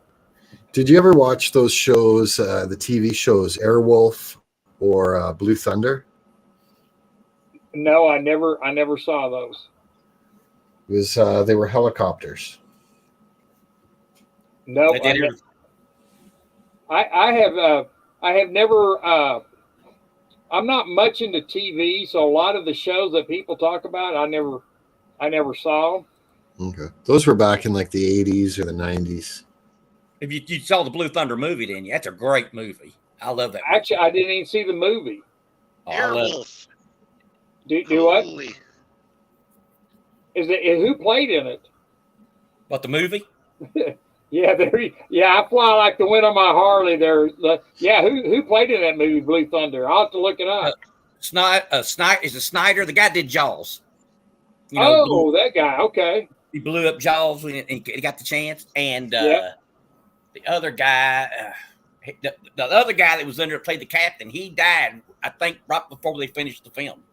D: Did you ever watch those shows, the TV shows, Airwolf or Blue Thunder?
A: No, I never saw those.
D: It was they were helicopters.
A: No, I have never. I'm not much into TV, so a lot of the shows that people talk about, I never saw.
D: Okay, those were back in like the 80s or the 90s.
C: If you saw the Blue Thunder movie, didn't you? That's a great movie. I love that movie.
A: Actually, I didn't even see the movie.
B: Airwolf.
A: Do what? Who played in it?
C: What, the movie?
A: Yeah, I fly like the wind on my Harley. Yeah, who played in that movie, Blue Thunder? I'll have to look it up.
C: Is it Snyder? The guy did Jaws.
A: That guy. Okay.
C: He blew up Jaws when he got the chance, and the other guy, the other guy that was under played the captain. He died, I think, right before they finished the film.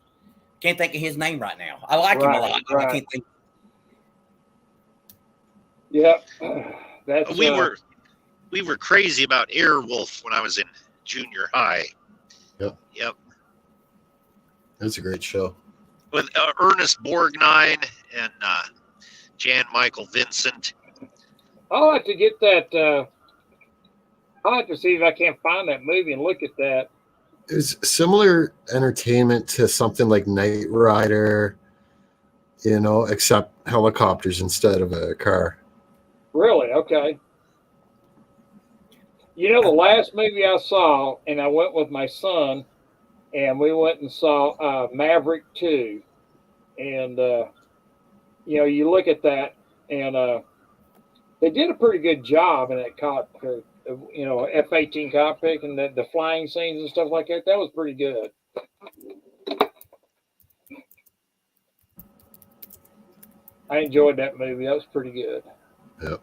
C: Can't think of his name right now. I like him a lot. Right. I can't think.
A: Yep.
B: We were crazy about Airwolf when I was in junior high. Yep.
D: That's a great show.
B: With Ernest Borgnine and Jan Michael Vincent.
A: I'll have to get that. I'll have to see if I can't find that movie and look at that.
D: It's similar entertainment to something like Knight Rider, except helicopters instead of a car.
A: Really? Okay. The last movie I saw, and I went with my son, and we went and saw Maverick 2. And, you look at that, and they did a pretty good job in that cockpit, F-18 cockpit, and the flying scenes and stuff like that. That was pretty good. I enjoyed that movie. That was pretty good.
D: Yep.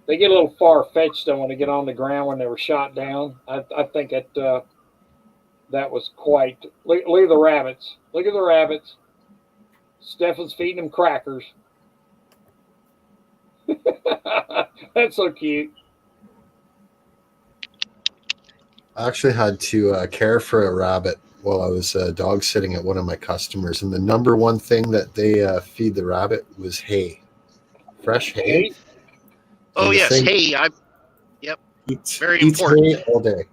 A: They get a little far-fetched though when they get on the ground when they were shot down. I think that was quite. Look at the rabbits. Look at the rabbits. Stefan's feeding them crackers. That's so cute.
D: I actually had to care for a rabbit while I was dog sitting at one of my customers, and the number one thing that they feed the rabbit was hay, fresh hay.
B: Oh yes, hay. Yep. Very important.
D: Hay all day.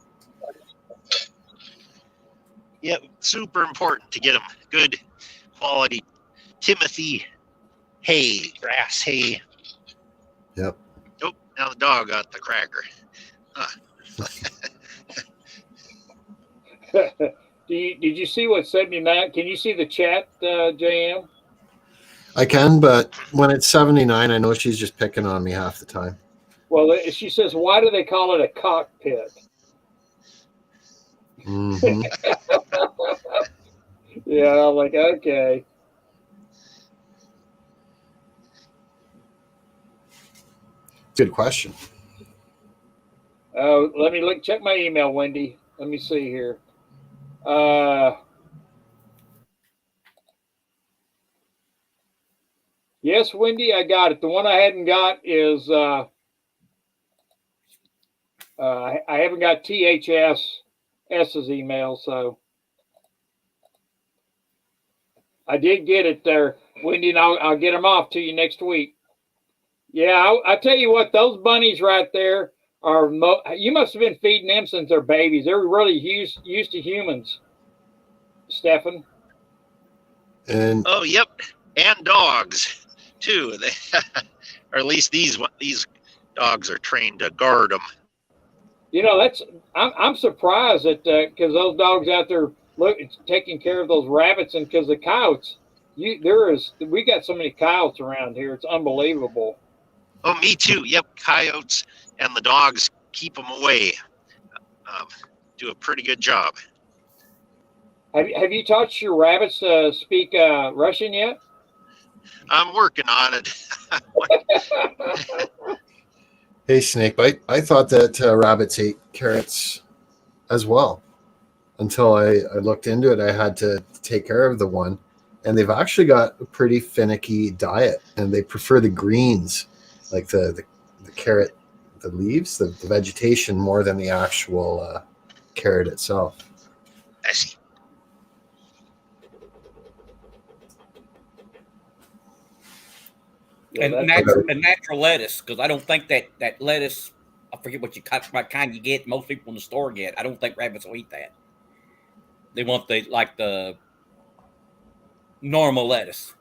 B: Yep, super important to get them good quality Timothy hay, grass hay.
D: Yep.
B: Oh, now the dog got the cracker.
A: Did you see what 79? Can you see the chat, JM?
D: I can, but when it's 79, I know she's just picking on me half the time.
A: Well, she says, why do they call it a cockpit?
D: Mm-hmm.
A: Yeah, I'm like, okay.
D: Good question.
A: Let me check my email, Wendy. Let me see here. Yes, Wendy, I got it. The one I hadn't got is I haven't got THS's email, so I did get it there, Wendy, and I'll get them off to you next week. Yeah, I tell you what, those bunnies right there are. You must have been feeding them since they're babies. They're really used to humans, Stefan.
D: And
B: Oh, yep, and dogs too. They, or at least these dogs are trained to guard them.
A: You know, I'm surprised that because those dogs out there taking care of those rabbits, and because the coyotes, we got so many coyotes around here. It's unbelievable.
B: Oh, me too. Yep, coyotes and the dogs keep them away. Do a pretty good job.
A: Have you taught your rabbits to speak Russian yet?
B: I'm working on it.
D: hey, Snake Bite, I thought that rabbits ate carrots as well. Until I looked into it, I had to take care of the one. And they've actually got a pretty finicky diet, and they prefer the greens, like the carrot, the leaves, the vegetation, more than the actual carrot itself.
B: I see.
A: Yeah,
C: And natural lettuce, because I don't think that lettuce, I forget what kind you get, most people in the store get. I don't think rabbits will eat that. They want the normal lettuce.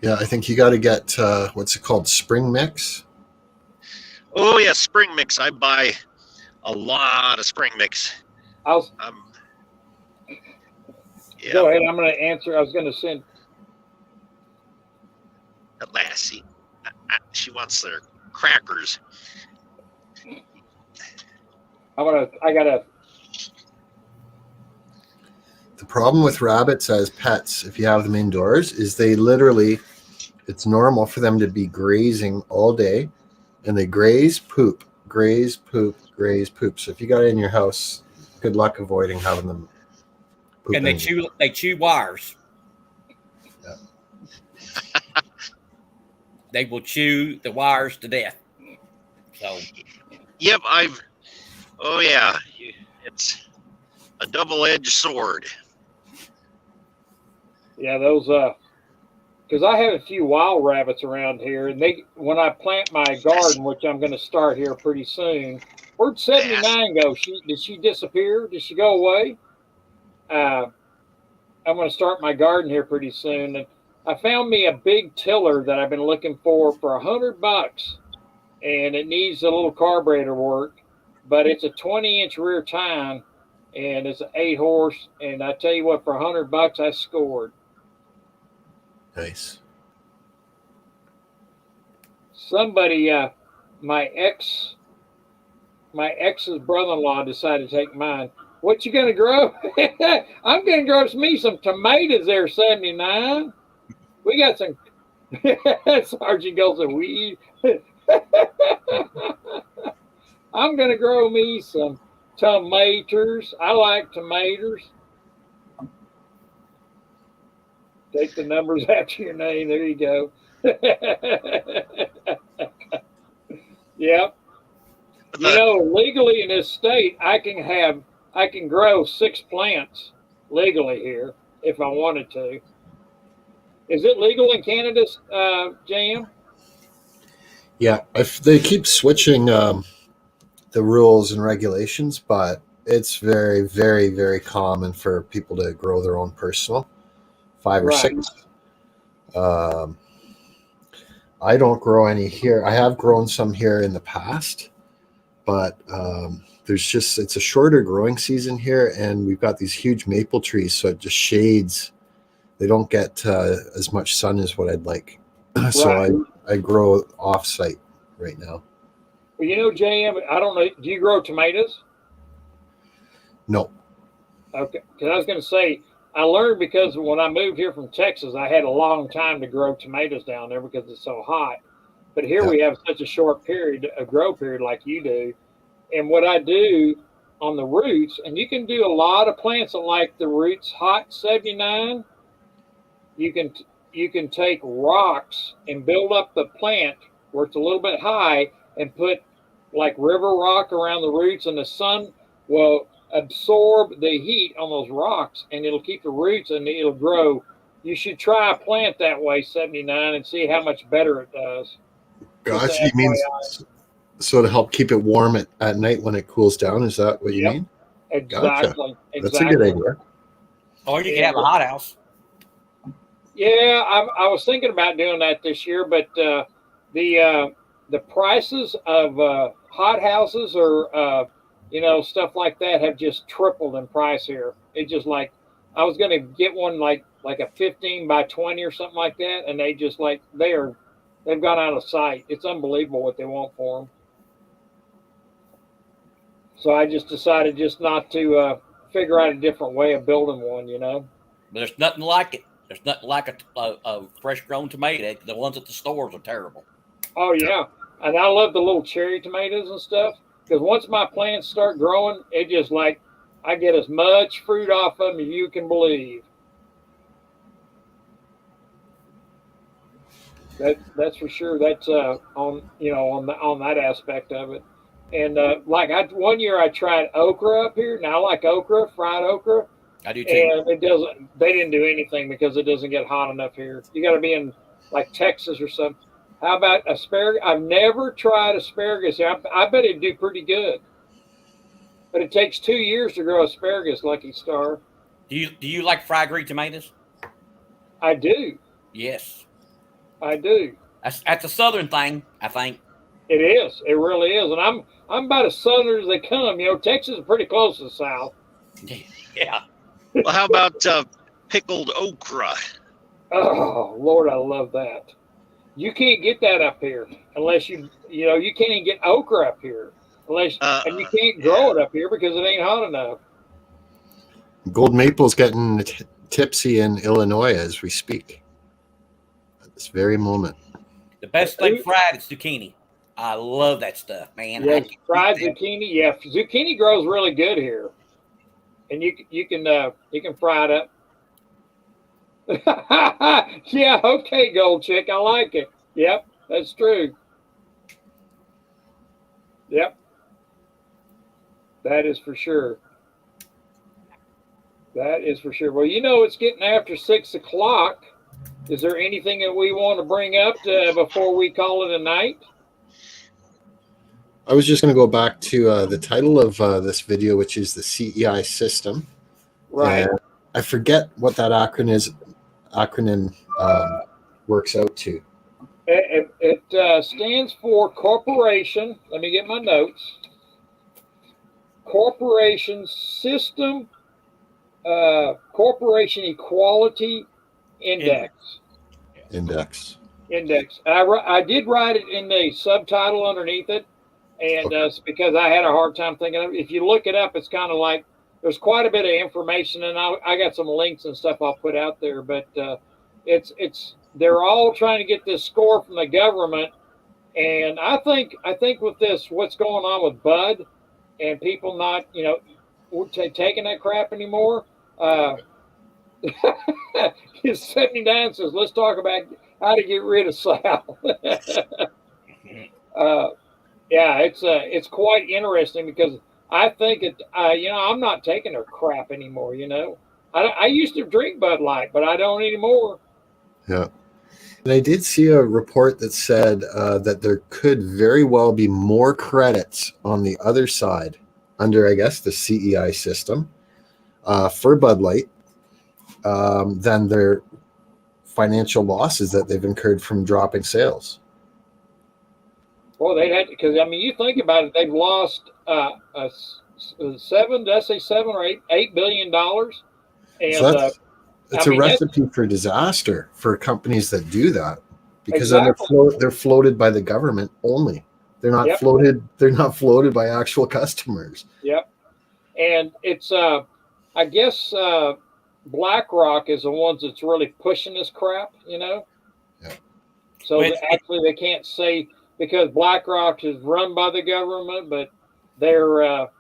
D: Yeah, I think you got to get what's it called, spring mix.
B: Oh yeah, spring mix. I buy a lot of spring mix.
A: Yeah. Go ahead. I'm going to answer. I was going to send.
B: At last, she wants their crackers.
A: I gotta.
D: The problem with rabbits as pets, if you have them indoors, is it's normal for them to be grazing all day, and they graze, poop, graze, poop, graze, poop. So if you got it in your house, good luck avoiding having them poop.
C: And they chew wires.
D: Yeah.
C: They will chew the wires to death. So.
B: Yep, it's a double-edged sword.
A: Yeah, those because I have a few wild rabbits around here, and when I plant my garden, which I'm going to start here pretty soon. Where'd 79 go? Did she disappear? Did she go away? I'm going to start my garden here pretty soon, and I found me a big tiller that I've been looking for $100, and it needs a little carburetor work, but it's a 20-inch rear tine, and it's an 8-horse, and I tell you what, for $100 I scored.
D: Nice.
A: Somebody, my ex's brother-in-law decided to take mine. What you gonna grow? I'm gonna grow me some tomatoes there, 79. We got some. Sergeant goes a weed. I'm gonna grow me some tomatoes. I like tomatoes. Take the numbers after your name. There you go. Yep. You know, legally in this state, I can grow 6 plants legally here if I wanted to. Is it legal in Canada, JM?
D: Yeah, they keep switching the rules and regulations, but it's very, very, very common for people to grow their own personal 5 or 6. I don't grow any here. I have grown some here in the past, but it's a shorter growing season here, and we've got these huge maple trees, so it just shades. They don't get as much sun as what I'd like. So I grow off-site right now.
A: Well, you know, JM, I don't know. Do you grow tomatoes?
D: No.
A: Okay, because I was going to say, I learned because when I moved here from Texas, I had a long time to grow tomatoes down there because it's so hot. But here
D: Yeah.
A: we have such a short period, a grow period like you do. And what I do on the roots, and you can do a lot of plants that like the roots hot 79. You can you can take rocks and build up the plant where it's a little bit high and put like river rock around the roots, and the sun will absorb the heat on those rocks and it'll keep the roots and it'll grow. You should try a plant that way, 79, and see how much better it does. Just
D: Gosh,
A: an
D: you mean
A: FYI.
D: so to help keep it warm at night when it cools down? Is that what you
A: Yep.
D: mean?
A: Exactly.
D: That's a good idea.
C: Or you can have a hothouse.
A: Yeah, I was thinking about doing that this year, but the prices of hothouses or stuff like that have just tripled in price here. It just like I was going to get one like a 15 by 20 or something like that, and they just like they've gone out of sight. It's unbelievable what they want for them. So I just decided just not to figure out a different way of building one.
C: But there's nothing like it. There's nothing like a fresh grown tomato. The ones at the stores are terrible.
A: Oh yeah, and I love the little cherry tomatoes and stuff because once my plants start growing, it just like I get as much fruit off of them as you can believe. That's for sure. That's on that aspect of it. And one year I tried okra up here. Now I like okra, fried okra.
C: I do too.
A: And they didn't do anything because it doesn't get hot enough here. You got to be in like Texas or something. How about asparagus? I've never tried asparagus. I bet it'd do pretty good. But it takes 2 years to grow asparagus, Lucky Star.
C: Do you like fried green tomatoes?
A: I do.
C: Yes.
A: I do.
C: That's a southern thing, I think.
A: It is. It really is. And I'm about as southern as they come. Texas is pretty close to the South.
C: Yeah.
B: Well, how about pickled okra?
A: Oh, Lord, I love that. You can't get that up here unless you can't even get okra up here and you can't grow it up here because it ain't hot enough.
D: Gold Maple's getting tipsy in Illinois as we speak. At this very moment.
C: The best thing fried is zucchini. I love that stuff, man.
A: Yeah, fried zucchini. Yeah, zucchini grows really good here, and you can fry it up. Yeah, okay, Gold Chick, I like it. Yep, that's true. Yep, that is for sure. That is for sure. Well, it's getting after 6 o'clock. Is there anything that we want to bring up before we call it a night?
D: I was just going to go back to the title of this video, which is the CEI system.
A: Right.
D: And I forget what that acronym works out to.
A: It stands for corporation. Let me get my notes. Corporation System, Corporation Equality Index.
D: Index.
A: I did write it in the subtitle underneath it, and it's because I had a hard time thinking of it. If you look it up, it's kind of like there's quite a bit of information, and I got some links and stuff I'll put out there. But they're all trying to get this score from the government, and I think with this, what's going on with Bud and people not taking that crap anymore. His 79 says, let's talk about how to get rid of Sal. Yeah, it's quite interesting because I think I'm not taking their crap anymore. I used to drink Bud Light, but I don't anymore.
D: Yeah. And I did see a report that said that there could very well be more credits on the other side under, I guess, the CEI system for Bud Light than their financial losses that they've incurred from dropping sales.
A: Well, they had because you think about it, they've lost $7 or $8 billion, and
D: so it's a recipe for disaster for companies that do that because
A: exactly.
D: then they're floated by the government only. They're not floated. They're not floated by actual customers.
A: Yep, and it's I guess BlackRock is the ones that's really pushing this crap.
D: Yeah.
A: So
C: Well,
A: actually, they can't say because BlackRock is run by the government, but they're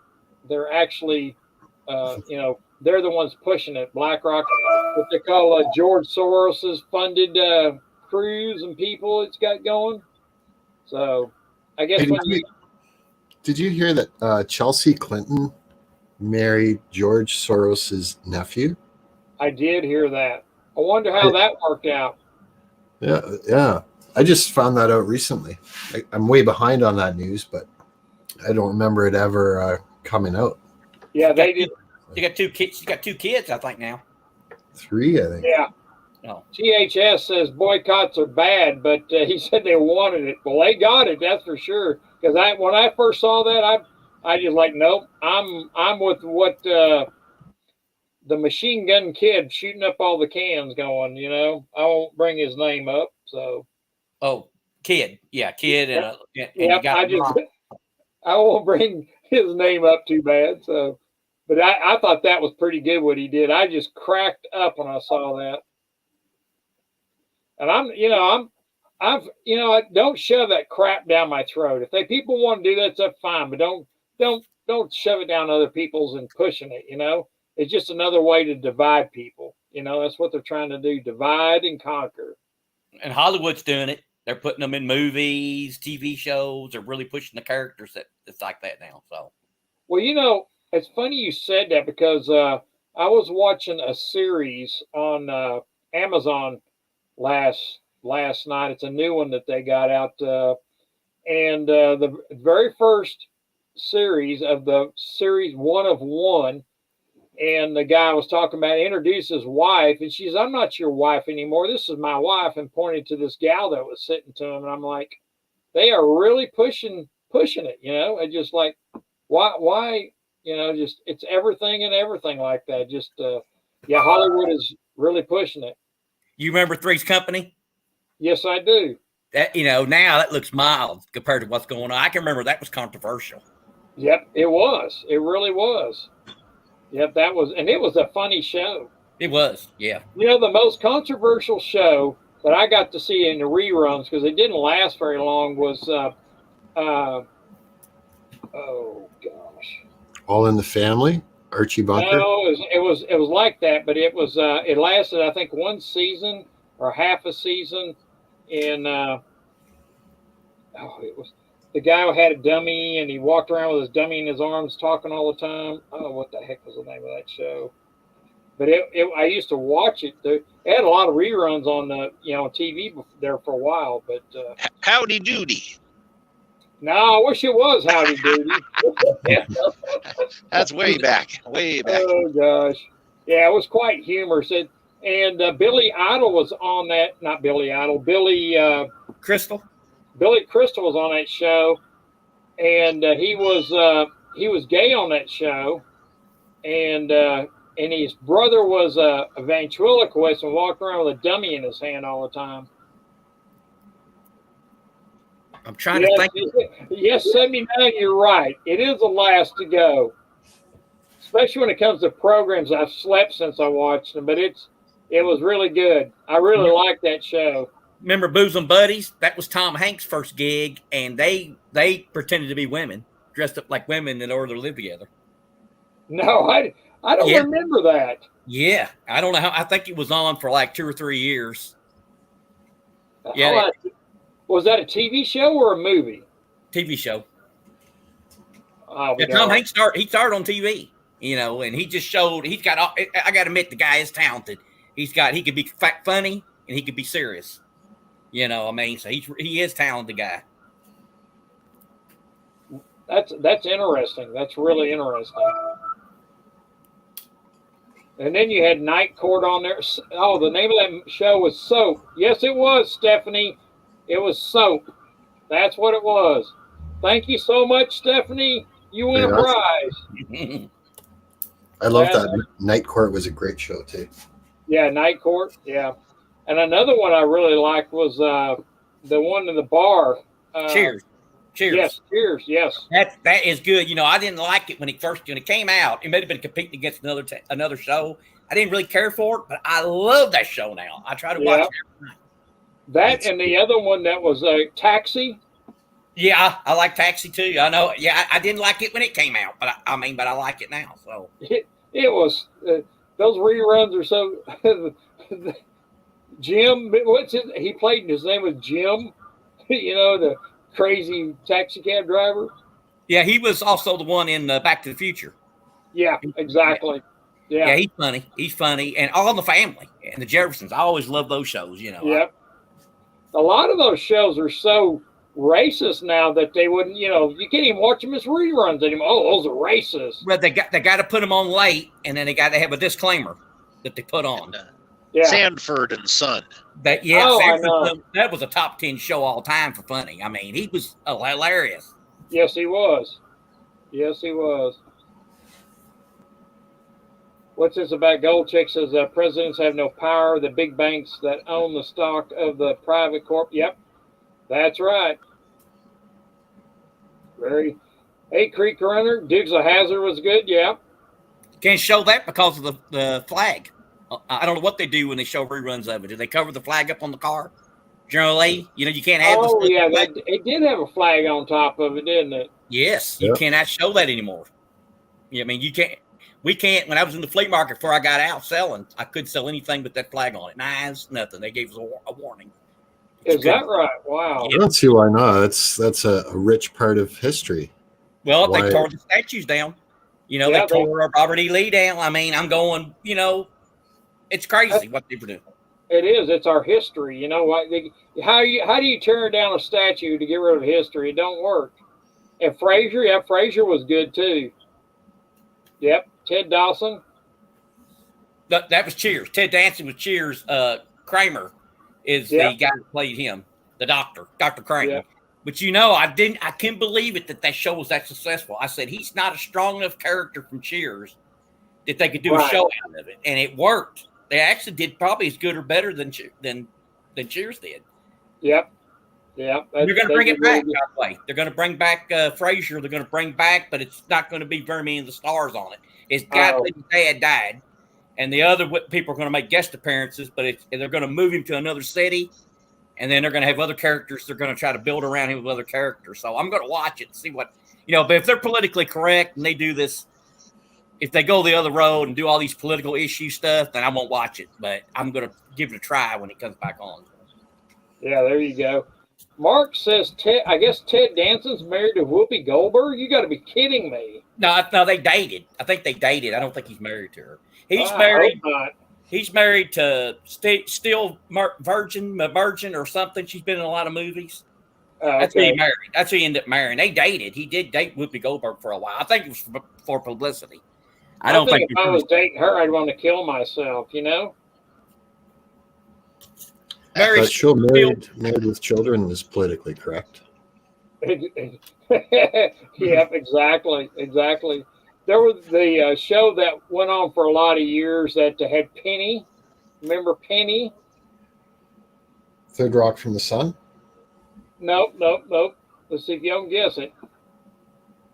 A: actually, they're the ones pushing it. BlackRock, what they call George Soros's funded crews and people it's got going. So I guess
D: Hey, did you hear that Chelsea Clinton married George Soros's nephew?
A: I did hear that. I wonder how that worked out.
D: Yeah. I just found that out recently. I'm way behind on that news, but I don't remember it ever coming out.
A: Yeah, they did.
C: She got 2 kids. She's got 2 kids, I think now.
D: 3, I think.
A: Yeah.
C: Oh.
A: THS says boycotts are bad, but he said they wanted it. Well, they got it, that's for sure. Because when I first saw that, I just like, nope. I'm with what the machine gun kid shooting up all the cans going. I won't bring his name up. So.
C: Oh, kid. Yeah, kid. And
A: yeah, I won't bring his name up too bad. So, but I thought that was pretty good what he did. I just cracked up when I saw that. And don't shove that crap down my throat. If people want to do that, that's fine. But don't shove it down other people's and pushing it. It's just another way to divide people. That's what they're trying to do: divide and conquer.
C: And Hollywood's doing it. They're putting them in movies, TV shows. They're really pushing the characters that's like that now. So,
A: well, it's funny you said that because I was watching a series on Amazon last night. It's a new one that they got out, and the very first series of the series 1 of 1. And the guy was talking about introduced his wife, and she's, I'm not your wife anymore. This is my wife, and pointed to this gal that was sitting to him. And I'm like, they are really pushing it, and just like, why, just it's everything and everything like that. Just, Hollywood is really pushing it.
C: You remember Three's Company?
A: Yes, I do.
C: That now that looks mild compared to what's going on. I can remember that was controversial.
A: Yep, it was. It really was. Yep, it was a funny show.
C: It was, yeah.
A: The most controversial show that I got to see in the reruns, because it didn't last very long, was, oh gosh.
D: All in the Family? Archie Bunker?
A: No, it was like that, but it was it lasted, I think, 1 season or half a season. And it was the guy who had a dummy, and he walked around with his dummy in his arms, talking all the time. Oh, what the heck was the name of that show? But I used to watch it. It had a lot of reruns on TV there for a while. But
B: Howdy Doody.
A: no, I wish it was Howdy Doody.
B: That's way back.
A: Oh gosh, yeah, it was quite humorous. And Billy Idol was on that. Not Billy Idol.
C: Crystal.
A: Billy Crystal was on that show, and he was gay on that show, and his brother was a ventriloquist and walked around with a dummy in his hand all the time.
C: I'm trying to think.
A: Yes, 79, you're right. It is the last to go, especially when it comes to programs. I've slept since I watched them, but it was really good. I really liked that show.
C: Remember Bosom Buddies? That was Tom Hanks' first gig, and they pretended to be women, dressed up like women in order to live together.
A: No, I don't remember that.
C: Yeah, I don't know how. I think it was on for like 2 or 3 years.
A: Yeah. Was that a TV show or a movie?
C: TV show.
A: Oh,
C: Tom Hanks started on TV, and he just showed he's got. I got to admit, the guy is talented. He could be funny and he could be serious. So he is talented guy.
A: That's interesting. That's really interesting. And then you had Night Court on there. Oh, the name of that show was Soap. Yes, it was, Stephanie. It was Soap. That's what it was. Thank you so much, Stephanie. You win a prize.
D: I love that. Night Court was a great show, too.
A: Yeah, Night Court. Yeah. And another one I really liked was the one in the bar.
C: Cheers.
A: Yes, Cheers. Yes.
C: That is good. I didn't like it when it came out. It may have been competing against another show. I didn't really care for it, but I love that show now. I try to watch it every night.
A: That and the other one that was a Taxi.
C: Yeah, I like Taxi too. I know. Yeah, I didn't like it when it came out, but I like it now. So
A: It was those reruns are so. Jim, what's his? He played. His name was Jim. You know, the crazy taxi cab driver.
C: yeah, he was also the one in Back to the Future.
A: Yeah, exactly. Yeah,
C: he's funny. He's funny, and All in the Family and the Jeffersons. I always love those shows. You know.
A: Yep. A lot of those shows are so racist now that they wouldn't. You know, you can't even watch them as reruns anymore. Oh, those are racist.
C: But they got to put them on late, and then they got to have a disclaimer that they put on.
A: Yeah.
B: Sanford and Son.
C: That yeah,
A: Oh, I
C: Sanford,
A: know.
C: that was a top 10 show all time for funny. I mean, he was hilarious.
A: Yes, he was. Yes, he was. What's this about Goldchick says presidents have no power. The big banks that own the stock of the private corp. Yep, that's right. Very. Hey, Creek Runner, Dukes of Hazzard was good. Yep.
C: Can't show that because of the flag. I don't know what they do when they show reruns of it. Do they cover the flag up on the car? Generally, you know, you can't have.
A: Oh yeah, it did have a flag on top of it, didn't it?
C: Yes, you cannot show that anymore. I mean, you can't. We can't. When I was in the flea market before I got out selling, I couldn't sell anything with that flag on it. Knives, nothing. They gave us a warning.
A: Is that right? Wow.
D: I don't see why not. That's a rich part of history.
C: Well, they tore the statues down. You know,
A: Yeah,
C: they tore Robert E. Lee down. I mean, I'm going, you know, it's crazy what people do.
A: It is. It's our history. You know what? How do you tear down a statue to get rid of history? It don't work. And Frasier, yeah, Frasier was good too. Yep, Ted Dawson.
C: That was Cheers. Ted Danson was Cheers. Kramer is the guy that played him, the doctor, Dr. Kramer.
A: Yep.
C: But you know, I couldn't believe it that show was that successful. I said he's not a strong enough character from Cheers that they could do a show out of it, and it worked. They actually did probably as good or better than Cheers did.
A: Yep. Yeah.
C: They're going to bring it back, by the way. They're going to bring back Frasier. They're going to bring back, but it's not going to be very many of the stars on it. It's got his dad died, and the other people are going to make guest appearances, but they're going to move him to another city, and then they're going to have other characters. They're going to try to build around him with other characters. So I'm going to watch it and see what, you know, but if they're politically correct and they do this, if they go the other road and do all these political issue stuff, then I won't watch it, but I'm going to give it a try when it comes back on.
A: Yeah, there you go. Mark says, I guess Ted Danson's married to Whoopi Goldberg? You got to be kidding me.
C: No, they dated. I think they dated. I don't think he's married to her. He's married. He's married to Still Virgin or something. She's been in a lot of movies. That's who he married. That's who he ended up marrying. They dated. He did date Whoopi Goldberg for a while. I think it was for publicity. I don't think
A: if I was dating her, I'd want to kill myself, you know?
D: That show Married with Children was politically correct.
A: Yep, exactly. There was the show that went on for a lot of years that had Penny. Remember Penny?
D: Third Rock from the Sun?
A: Nope. Let's see if you don't guess it.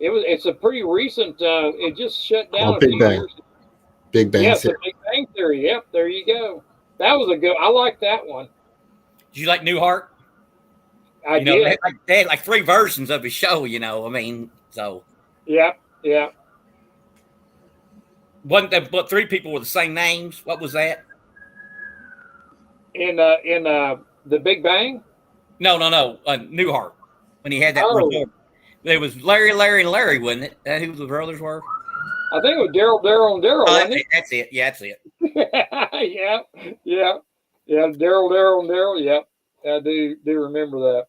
A: It's a pretty recent. It just shut down.
D: Big Bang. Big Bang.
A: Yes, Big Bang Theory. Yep, there you go. That was a good. I like that one.
C: Did you like Newhart?
A: I did.
C: They had like 3 versions of his show. You know, I mean, so.
A: Yep.
C: Wasn't there but 3 people with the same names? What was that?
A: In the Big Bang?
C: No. Newhart. When he had that report. It was Larry, and Larry, wasn't it? That who the brothers were?
A: I think it was Daryl, and Daryl, wasn't it?
C: That's it. Yeah, that's it.
A: Yeah. Daryl, and Daryl. Yep. I do remember that.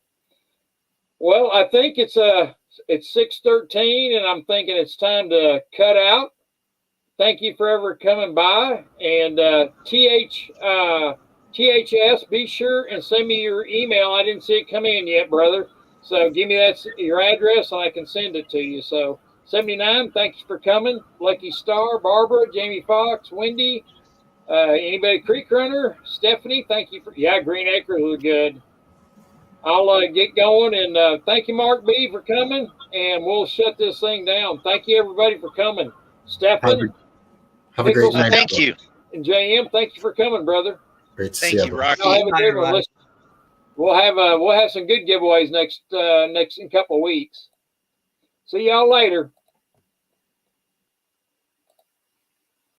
A: Well, I think it's 6:13, and I'm thinking it's time to cut out. Thank you for ever coming by, and THS. Be sure and send me your email. I didn't see it come in yet, brother. So give me your address, and I can send it to you. So 79. Thank you for coming, Lucky Star, Barbara, Jamie Fox, Wendy. Anybody, Creek Runner, Stephanie, thank you Green Acres was good. I'll get going, and thank you, Mark B, for coming, and we'll shut this thing down. Thank you, everybody, for coming. Stephen,
D: have a great night.
B: Thank you.
A: And JM, thank you for coming, brother.
D: Great to see
B: you, Rocky.
A: Have a good one. We'll have some good giveaways next in a couple of weeks. See y'all later.